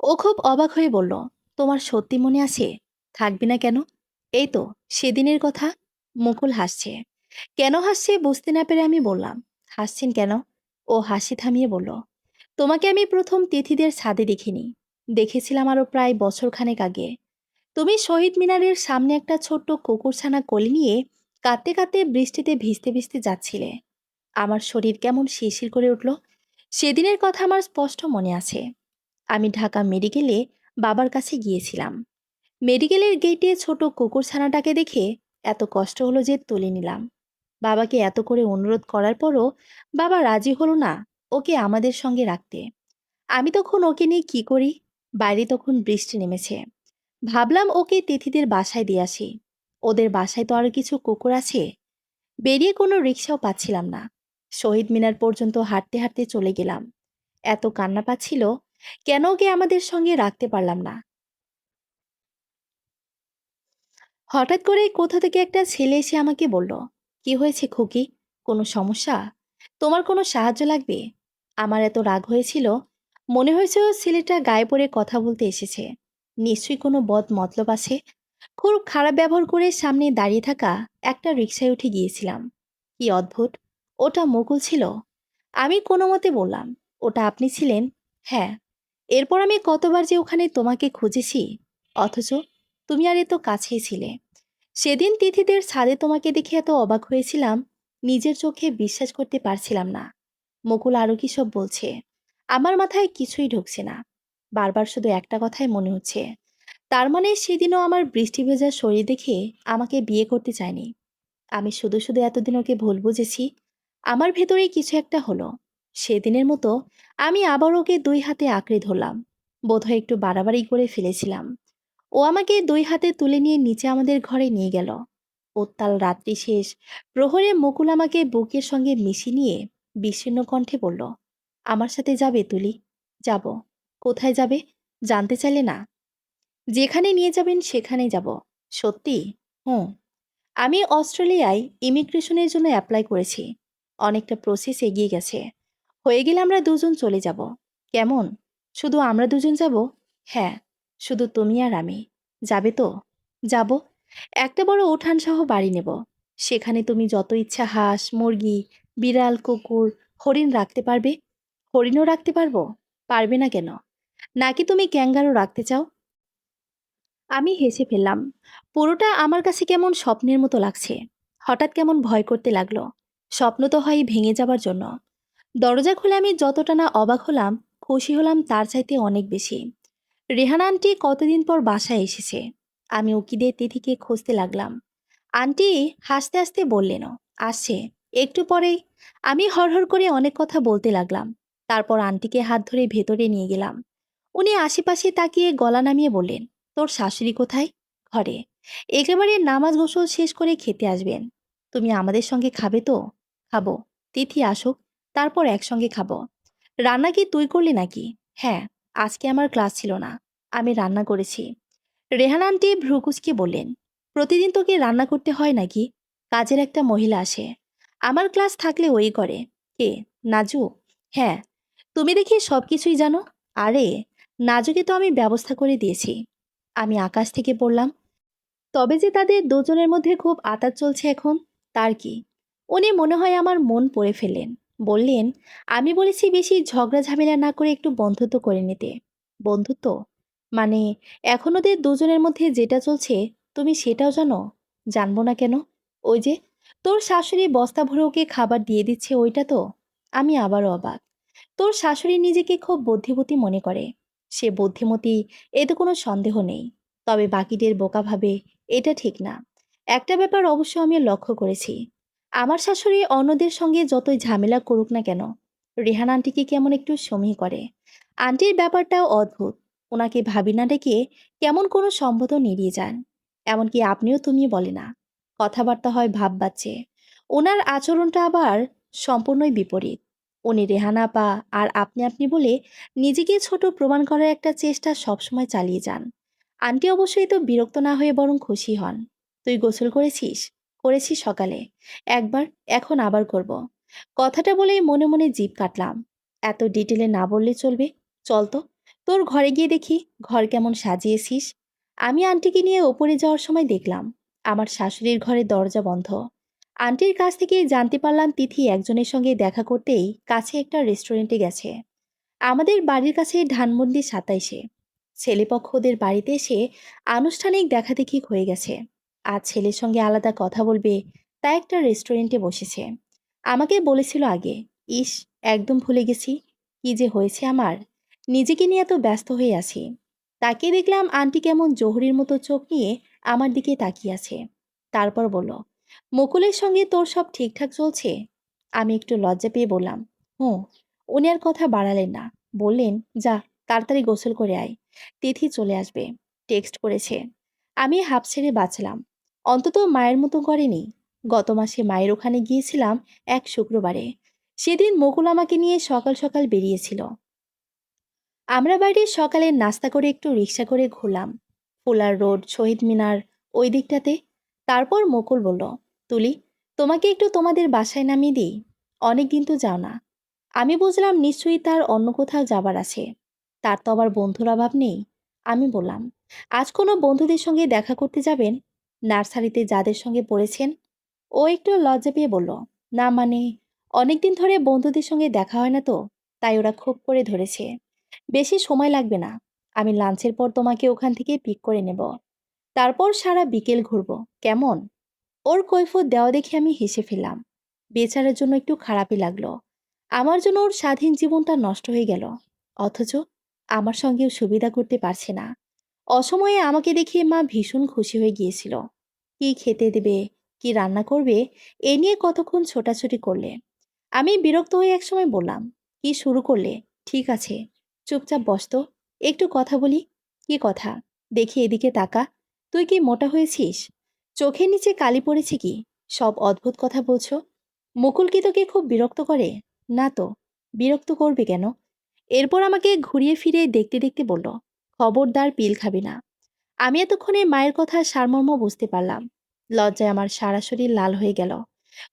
ও খুব অবাক হয়ে বলল, তোমার সত্যি মনে আছে? থাকবে না কেন? এই তো সেদিনের কথা। মুকুল হাসছে। কেন হাসছে বুঝতে না পেরে আমি বললাম, হাসছেন কেন? ও হাসি থামিয়ে বলল, তোমাকে আমি প্রথম তিথিদের ছাদে দেখিনি। দেখেছিলাম আরো প্রায় বছরখানেক আগে। তুমি শহীদ মিনারের সামনে একটা ছোট্ট কুকুরছানা কোলে নিয়ে কাঁদতে কাঁদতে বৃষ্টিতে ভিজতে ভিজতে যাচ্ছিলে। আমার শরীর কেমন শিরশির করে উঠল। সেদিনের কথা আমার স্পষ্ট মনে আছে। আমি ঢাকা মেডিকেলে বাবার কাছে গিয়েছিলাম। মেডিকেলের গেটে ছোট কুকুরছানাটাকে দেখে এত কষ্ট হলো যে তুলে নিলাম। বাবাকে এত করে অনুরোধ করার পরও বাবা রাজি হলো না ওকে আমাদের সঙ্গে রাখতে। আমি তখন ওকে নিয়ে কি করি? বাইরে তখন বৃষ্টি নেমেছে। ভাবলাম ওকে তিথিদের বাসায় দিয়ে আসি। ওদের বাসায় তো আরো কিছু কুকুর আছে। বেরিয়ে কোনো রিক্সাও পাচ্ছিলাম না। শহীদ মিনার পর্যন্ত হাঁটতে হাঁটতে চলে গেলাম। এত কান্না পাচ্ছিল, কেন ওকে আমাদের সঙ্গে রাখতে পারলাম না। হঠাৎ করে কোথা থেকে একটা ছেলে এসে আমাকে বলল, কি হয়েছে খুকি? কোনো সমস্যা? তোমার কোনো সাহায্য লাগবে? আমার এত রাগ হয়েছিল, মনে হয়েছে ও ছেলেটা গায়ে পড়ে কথা বলতে এসেছে। নিশ্চয়ই কোনো বদ মতলব আছে। খুব খারাপ ব্যবহার করে সামনে দাঁড়িয়ে থাকা একটা রিকশায় উঠে গিয়েছিলাম। কি অদ্ভুত, ওটা মুকুল ছিল। আমি কোনো মতে বললাম, ওটা আপনি ছিলেন? হ্যাঁ। এরপর আমি কতবার যে ওখানে তোমাকে খুঁজেছি, অথচ তুমি আর এত কাছেই ছিলে। সেদিন তিথিদের ছাদে তোমাকে দেখে এত অবাক হয়েছিলাম, নিজের চোখে বিশ্বাস করতে পারছিলাম না। মুকুল আরও কি সব বলছে, আমার মাথায় কিছুই ঢুকছে না। বারবার শুধু একটা কথাই মনে হচ্ছে, তার মানে সেদিনও আমার বৃষ্টি ভেজা শরীর দেখে আমাকে বিয়ে করতে চায়নি। আমি শুধু শুধু এতদিন ওকে ভুল বুঝেছি। আমার ভেতরে কিছু একটা হলো। সেদিনের মতো আমি আবার ওকে দুই হাতে আঁকড়ে ধরলাম। বোধহয় একটু বাড়াবাড়ি করে ফেলেছিলাম। ও আমাকে দুই হাতে তুলে নিয়ে নিচে আমাদের ঘরে নিয়ে গেল। উত্তাল রাত্রি শেষ প্রহরে মুকুল আমাকে বুকের সঙ্গে মিশিয়ে নিয়ে বিষণ্ণ কণ্ঠে বলল, আমার সাথে যাবে তুলি? যাব। কোথায় যাবে? জানতে চাইলে না? যেখানে নিয়ে যাবেন সেখানে যাব। সত্যি? হুম। আমি অস্ট্রেলিয়ায় ইমিগ্রেশনের জন্য অ্যাপ্লাই করেছি। অনেকটা প্রসেস এগিয়ে গেছে। হয়ে গেলে আমরা দুজন চলে যাব। কেমন? শুধু আমরা দুজন যাব? হ্যাঁ, শুধু তুমি আর আমি। যাবে তো? যাব। একটা বড় উঠানসহ বাড়ি নেব। সেখানে তুমি যত ইচ্ছা হাঁস, মুরগি, বিড়াল, কুকুর, হরিণ রাখতে পারবে। হরিণও রাখতে পারবো? পারবে না কেন? নাকি তুমি ক্যাঙ্গারও রাখতে চাও? আমি হেসে ফেললাম। পুরোটা আমার কাছে কেমন স্বপ্নের মতো লাগছে। হঠাৎ কেমন ভয় করতে লাগলো। স্বপ্ন তো হয় ভেঙে যাবার জন্য। দরজা খুলে আমি যতটা না অবাক হলাম, খুশি হলাম তার চাইতে অনেক বেশি। রেহানা আন্টি কতদিন পর বাসায় এসেছে। আমি উকি দিয়ে তিথিকে খুঁজতে লাগলাম। আন্টি হাসতে হাসতে বললেন, আসছে একটু পরেই। আমি হরহর করে অনেক কথা বলতে লাগলাম। তারপর আন্টিকে হাত ধরে ভেতরে নিয়ে গেলাম। উনি আশেপাশে তাকিয়ে গলা নামিয়ে বললেন, তোর শাশুড়ি কোথায়? ঘরে। একেবারে নামাজ গোসল শেষ করে খেতে আসবেন। তুমি আমাদের সঙ্গে খাবে তো? খাবো। তিথি আসুক, তারপর একসঙ্গে খাবো। রান্না কি তুই করলি নাকি? হ্যাঁ, আজকে আমার ক্লাস ছিল না, আমি রান্না করেছি। রেহান আন্টি ভ্রুকুচকে বললেন, প্রতিদিন তোকে রান্না করতে হয় নাকি? কাজের একটা মহিলা আসে। আমার ক্লাস থাকলে ওই করে। কে? নাজু? হ্যাঁ। তুমি দেখি সব কিছুই জানো। আরে, নাজুকে তো আমি ব্যবস্থা করে দিয়েছি। আমি আকাশ থেকে পড়লাম। তবে যে তাদের দুজনের মধ্যে খুব আঁতাত চলছে এখন, তার কি? উনি মনে হয় আমার মন পড়ে ফেললেন। বললেন, আমি বলেছি বেশি ঝগড়া ঝামেলা না করে একটু বন্ধুত্ব করে নিতে। বন্ধুত্ব? মানে, এখন ওদের দুজনের মধ্যে যেটা চলছে তুমি সেটাও জানো? জানবো না কেন? ওই যে তোর শাশুড়ি বস্তা ভরে ওকে খাবার দিয়ে দিচ্ছে, ওইটা তো। আমি আবারও অবাক। তোর শাশুড়ি নিজেকে খুব বুদ্ধিমতী মনে করে। সে বুদ্ধিমতী, এতে কোনো সন্দেহ নেই। তবে বাকিদের বোকা ভাবে, এটা ঠিক না। একটা ব্যাপার অবশ্য আমি লক্ষ্য করেছি। আমার শাশুড়ি অন্যদের সঙ্গে যতই ঝামেলা করুক না কেন, রেহান আন্টিকে কেমন একটু সমীহ করে। আন্টির ব্যাপারটাও অদ্ভুত। ওনাকে ভাবি না ডেকে কেমন কোনো সম্বোধন এড়িয়ে যান। এমনকি আপনিও তুমি বলে না। কথাবার্তা হয় ভাব বাচ্চে। ওনার আচরণটা আবার সম্পূর্ণই বিপরীত। উনি রেহানা আপা আর আপনি আপনি বলে নিজেকে ছোট প্রমাণ করার একটা চেষ্টা সবসময় চালিয়ে যান। আন্টি অবশ্যই তো বিরক্ত না হয়ে বরং খুশি হন। তুই গোসল করেছিস? করেছি সকালে একবার, এখন আবার করব। কথাটা বলেই মনে মনে জিভ কাটলাম। এত ডিটেলে না বললে চলবে। চল তো, তোর ঘরে গিয়ে দেখি ঘর কেমন সাজিয়েছিস। আমি আন্টিকে নিয়ে ওপরে যাওয়ার সময় দেখলাম আমার শাশুড়ির ঘরের দরজা বন্ধ। আন্টির কাছ থেকে জানতে পারলাম তিথি একজনের সঙ্গে দেখা করতেই কাছে একটা রেস্টুরেন্টে গেছে। আমাদের বাড়ির কাছে ধানমন্ডি 27-এ। ছেলেপক্ষ ওদের বাড়িতে এসে আনুষ্ঠানিক দেখাদেখি হয়ে গেছে। আজ ছেলের সঙ্গে আলাদা কথা বলবে, তাই একটা রেস্টুরেন্টে বসেছে। আমাকে বলেছিল আগে। ইস, একদম ভুলে গেছি। কি যে হয়েছে আমার, নিজেকে নিয়ে এত ব্যস্ত হয়ে আছি। তাকে দেখলাম আন্টি কেমন জহুরির মতো চোখ নিয়ে আমার দিকে তাকিয়ে আছে। তারপর বলল, মুকুলের সঙ্গে তোর সব ঠিকঠাক চলছে? আমি একটু লজ্জা পেয়ে বললাম, হুঁ। উনি আর কথা বাড়ালেন না, বললেন, যা, তাড়াতাড়ি গোসল করে আয়, তিথি চলে আসবে, টেক্সট করেছে। আমি হাঁপ ছেড়ে বাঁচলাম। অন্তত মায়ের মতো করেনি। গত মাসে মায়ের ওখানে গিয়েছিলাম এক শুক্রবারে। সেদিন মুকুল আমাকে নিয়ে সকাল সকাল বেরিয়েছিল। আমরা বাইরে সকালে নাস্তা করে একটু রিক্সা করে ঘুরলাম, ফুলার রোড, শহীদ মিনার, ওই দিকটাতে। তারপর মুকুল বলল, তুলি, তোমাকে একটু তোমাদের বাসায় নামিয়ে দিই, অনেক দিন তো যাও না। আমি বুঝলাম নিশ্চয়ই তার অন্য কোথাও যাবার আছে। তার তো আবার বন্ধুর অভাব নেই। আমি বললাম, আজ কোনো বন্ধুদের সঙ্গে দেখা করতে যাবেন? নার্সারিতে যাদের সঙ্গে পড়েছেন? ও একটু লজ্জা পেয়ে বলল, না মানে, অনেকদিন ধরে বন্ধুদের সঙ্গে দেখা হয় না তো, তাই ওরা খুব করে ধরেছে। বেশি সময় লাগবে না, আমি লাঞ্চের পর তোমাকে ওখান থেকে পিক করে নেব। তারপর সারা বিকেল ঘুরবো, কেমন? ওর কৈফিয়ত দেওয়া দেখে আমি হেসে ফেললাম। বেচারার জন্য একটু খারাপই লাগলো। আমার জন্য ওর স্বাধীন জীবনটা নষ্ট হয়ে গেল, অথচ আমার সঙ্গেও সুবিধা করতে পারছে না। অসময়ে আমাকে দেখে মা ভীষণ খুশি হয়ে গিয়েছিল। কি খেতে দেবে, কি রান্না করবে, এ নিয়ে কতক্ষণ ছোটাছুটি করলে। আমি বিরক্ত হয়ে একসময় বললাম, কি শুরু করলে? ঠিক আছে, চুপচাপ বস তো, একটু কথা বলি। কি কথা? দেখি এদিকে তাকা। তুই কি মোটা হয়েছিস? চোখের নিচে কালি পড়েছে কি? সব অদ্ভুত কথা বলছো। মুকুল কি তোকে খুব বিরক্ত করে? না তো, বিরক্ত করবে কেন? এরপর আমাকে ঘুরিয়ে ফিরিয়ে দেখতে দেখতে বলল, খবরদার পিল খাবি না। আমি এতক্ষণে মায়ের কথা সারমর্ম বুঝতে পারলাম। লজ্জায় আমার সারা শরীর লাল হয়ে গেল।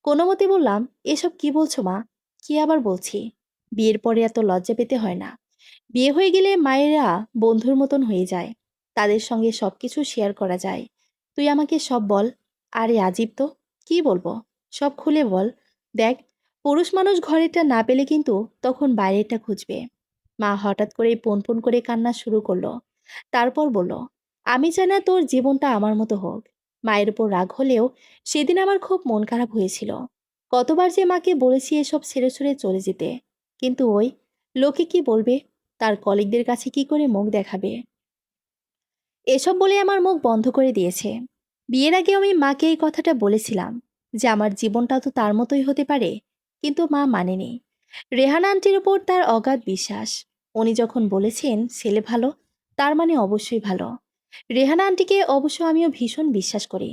কোনো মতে বললাম, এসব কি বলছো মা? কি আবার বলছি? বিয়ের পরে এত লজ্জা পেতে হয় না। বিয়ে হয়ে গেলে মায়েরা বন্ধুর মতন হয়ে যায়। তাদের সঙ্গে সবকিছু শেয়ার করা যায়। তুই আমাকে সব বল। আরে আজীব তো, কি বলবো? সব খুলে বল। দেখ, পুরুষ মানুষ ঘরেরটা না পেলে কিন্তু তখন বাইরেরটা খুঁজবে। মা হঠাৎ করে পন পন করে কান্না শুরু করলো। তারপর বলল, আমি চাই না তোর জীবনটা আমার মতো হোক। মায়ের উপর রাগ হলেও সেদিন আমার খুব মন খারাপ হয়েছিল। কতবার যে মাকে বলেছি এসব ছেড়ে ছুড়ে চলে যেতে, কিন্তু ওই, লোকে কি বলবে, তার কলিগদের কাছে কি করে মুখ দেখাবে। এসব বলে আমার মুখ বন্ধ করে দিয়েছে। বিয়ের আগে আমি মাকে এই কথাটা বলেছিলাম যে আমার জীবনটা তো তার মতোই হতে পারে, কিন্তু মা মানেনি। রেহানা আন্টির উপর তার অগাধ বিশ্বাস। উনি যখন বলেছেন ছেলে ভালো, তার মানে অবশ্যই ভালো। রেহানা আন্টিকে অবশ্য আমিও ভীষণ বিশ্বাস করি।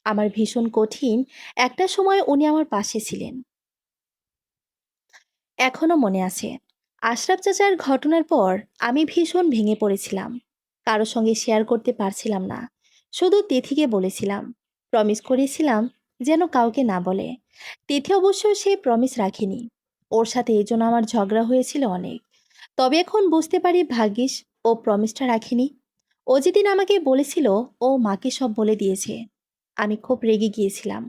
আমার ভীষণ কঠিন একটা সময় উনি আমার পাশে ছিলেন, এখনো মনে আছে। আশরাফ চাচার ঘটনার পর আমি ভীষণ ভেঙে পড়েছিলাম। কারো সঙ্গে শেয়ার করতে পারছিলাম না। শুধু তিথিকে বলেছিলাম, প্রমিস করেছিলাম যেন কাউকে না বলে। তিথি অবশ্য সে প্রমিস রাখেনি। ওর সাথে এই জন্য আমার ঝগড়া হয়েছিল অনেক। তবে এখন বুঝতে পারি ভাগ্যিস ও প্রমিসটা রাখেনি। ও যেদিন আমাকে বলেছিল ও মাকে সব বলে দিয়েছে, আমি খুব রেগে গিয়েছিলাম।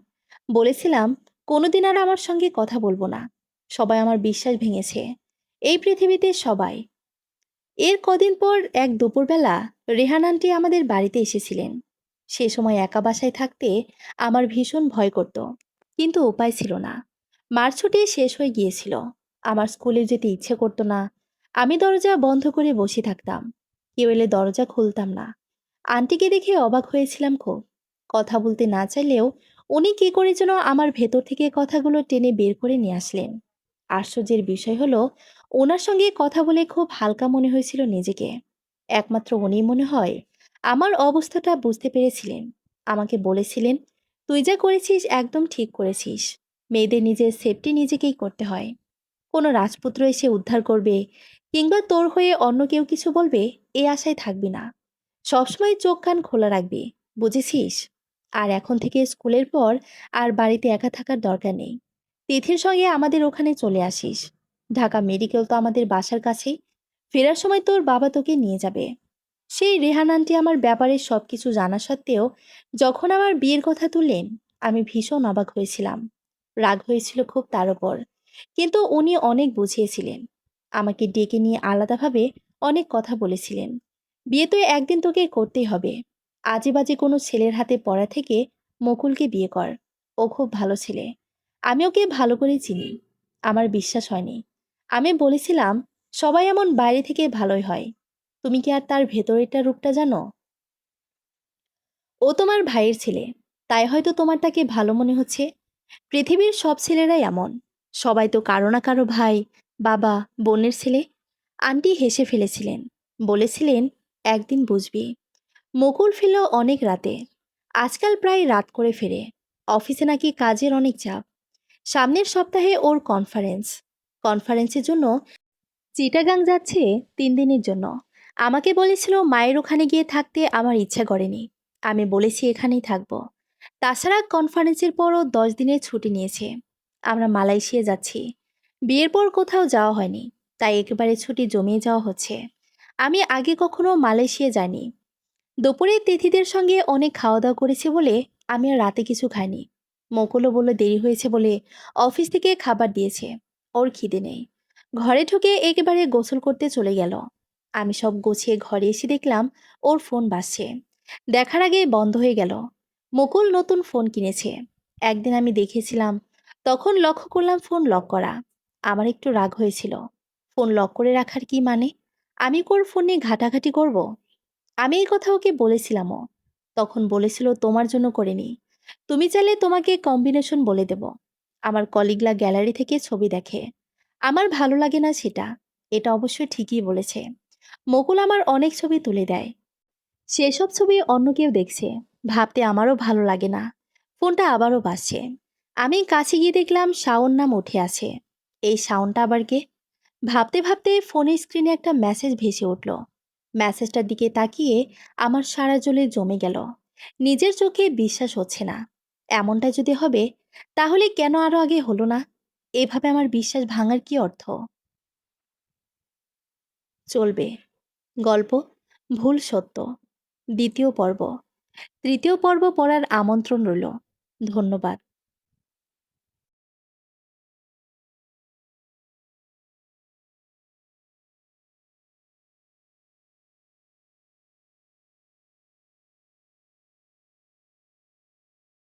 বলেছিলাম কোনোদিন আর আমার সঙ্গে কথা বলবো না। সবাই আমার বিশ্বাস ভেঙেছে, এই পৃথিবীতে সবাই। এর কদিন পর এক দুপুরবেলা রেহান আন্টি আমাদের বাড়িতে এসেছিলেন। সে সময় একা বাসায় থাকতে আমার ভীষণ ভয় করত, কিন্তু উপায় ছিল না। মার ছুটি শেষ হয়ে গিয়েছিল। আমার স্কুলে যেতে ইচ্ছে করতো না। আমি দরজা বন্ধ করে বসে থাকতাম। কেউ এলে দরজা খুলতাম না। আন্টিকে দেখে অবাক হয়েছিলাম খুব। কথা বলতে না চাইলেও উনি কী করে যেন আমার ভেতর থেকে কথাগুলো টেনে বের করে নিয়ে আসলেন। আশ্চর্যের বিষয় হলো, ওনার সঙ্গে কথা বলে খুব হালকা মনে হয়েছিল নিজেকে। একমাত্র উনি মনে হয় আমার অবস্থাটা বুঝতে পেরেছিলেন। আমাকে বলেছিলেন, তুই যা করেছিস একদম ঠিক করেছিস। মেয়েদের নিজের সেফটি নিজেকেই করতে হয়। কোনো রাজপুত্র এসে উদ্ধার করবে কিংবা তোর হয়ে অন্য কেউ কিছু বলবে, এ আশায় থাকবি না। সবসময় চোখ কান খোলা রাখবি, বুঝেছিস? আর এখন থেকে স্কুলের পর আর বাড়িতে একা থাকার দরকার নেই। তিথির সঙ্গে আমাদের ওখানে চলে আসিস। ঢাকা মেডিকেল তো আমাদের বাসার কাছেই। ফেরার সময় তোর বাবা তোকে নিয়ে যাবে। সেই রেহান আন্টি আমার ব্যাপারে সবকিছু জানা সত্ত্বেও যখন আমার বিয়ের কথা তুললেন, আমি ভীষণ অবাক হয়েছিলাম। রাগ হয়েছিল খুব তার ওপর। কিন্তু উনি অনেক বুঝিয়েছিলেন। আমাকে ডেকে নিয়ে আলাদাভাবে অনেক কথা বলেছিলেন। বিয়ে তো একদিন তোকে করতেই হবে। আজে বাজে কোনো ছেলের হাতে পড়া থেকে মুকুলকে বিয়ে কর। ও খুব ভালো ছেলে। আমি ওকে ভালো করে চিনি। আমার বিশ্বাস হয়নি। আমি বলেছিলাম সবাই এমন বাইরে থেকে ভালোই হয়। তুমি কি আর তার ভেতরেরটা রূপটা জানো? ও তোমার ভাইয়ের ছেলে, তাই হয়তো তোমার তাকে ভালো মনে হচ্ছে। পৃথিবীর সব ছেলেরাই এমন। সবাই তো কারো না কারো ভাই, বাবা, বোনের ছেলে। আন্টি হেসে ফেলেছিলেন, বলেছিলেন একদিন বুঝবি। মুকুল ফিরল অনেক রাতে। আজকাল প্রায় রাত করে ফেরে। অফিসে নাকি কাজের অনেক চাপ। সামনের সপ্তাহে ওর কনফারেন্সের জন্য চিটাগাং যাচ্ছে 3 দিনের জন্য। আমাকে বলেছিল মায়ের ওখানে গিয়ে থাকতে আমার ইচ্ছা করেনি। আমি বলেছি এখানেই থাকবো। তাছাড়া কনফারেন্সের পরও 10 দিনের ছুটি নিয়েছে। আমরা মালয়েশিয়া যাচ্ছি। বিয়ের পর কোথাও যাওয়া হয়নি, তাই একেবারে ছুটি জমিয়ে যাওয়া হচ্ছে। আমি আগে কখনো মালয়েশিয়া যাইনি। দুপুরে তিথিদের সঙ্গে অনেক খাওয়া দাওয়া করেছি বলে আমি আর রাতে কিছু খাইনি। মকুলও বলল দেরি হয়েছে বলে অফিস থেকে খাবার দিয়েছে। ওর খিদে নেই। ঘরে ঢুকে একেবারে গোসল করতে চলে গেল। আমি সব গুছিয়ে ঘরে এসে দেখলাম ওর ফোন বাজছে। দেখার আগে বন্ধ হয়ে গেল। মুকুল নতুন ফোন কিনেছে। একদিন আমি দেখেছিলাম, তখন লক্ষ্য করলাম ফোন লক করা। আমার একটু রাগ হয়েছিল। ফোন লক করে রাখার কি মানে? আমি কোর ফোন নিয়ে ঘাটাঘাটি করব? আমি এই কথা ওকে বলেছিলামও। তখন বলেছিল তোমার জন্য করিনি। তুমি চাইলে তোমাকে কম্বিনেশন বলে দেব। আমার কলিগরা গ্যালারি থেকে ছবি দেখে। আমার ভালো লাগে না সেটা। এটা অবশ্যই ঠিকই বলেছে। মুকুল আমার অনেক ছবি তুলে দেয়। সেসব ছবি অন্য কেউ দেখছে। ভাবতে আমারও ভালো লাগে না। ফোনটা আবারও বাজছে। আমি কাছে গিয়ে দেখলাম শাওন নাম উঠে আছে। এই শাওনটা আবার কে? ভাবতে ভাবতে ফোনের স্ক্রিনে একটা মেসেজ ভেসে উঠল। মেসেজটার দিকে তাকিয়ে আমার সারা জ্বলে জমে গেল। নিজের চোখে বিশ্বাস হচ্ছে না। এমনটা যদি হবে, তাহলে কেন আরো আগে হলো না? এভাবে আমার বিশ্বাস ভাঙার কি অর্থ? চলবে। গল্প ভুল সত্য, 2য় পর্ব। 3য় পর্ব পড়ার আমন্ত্রণ রইল। ধন্যবাদ।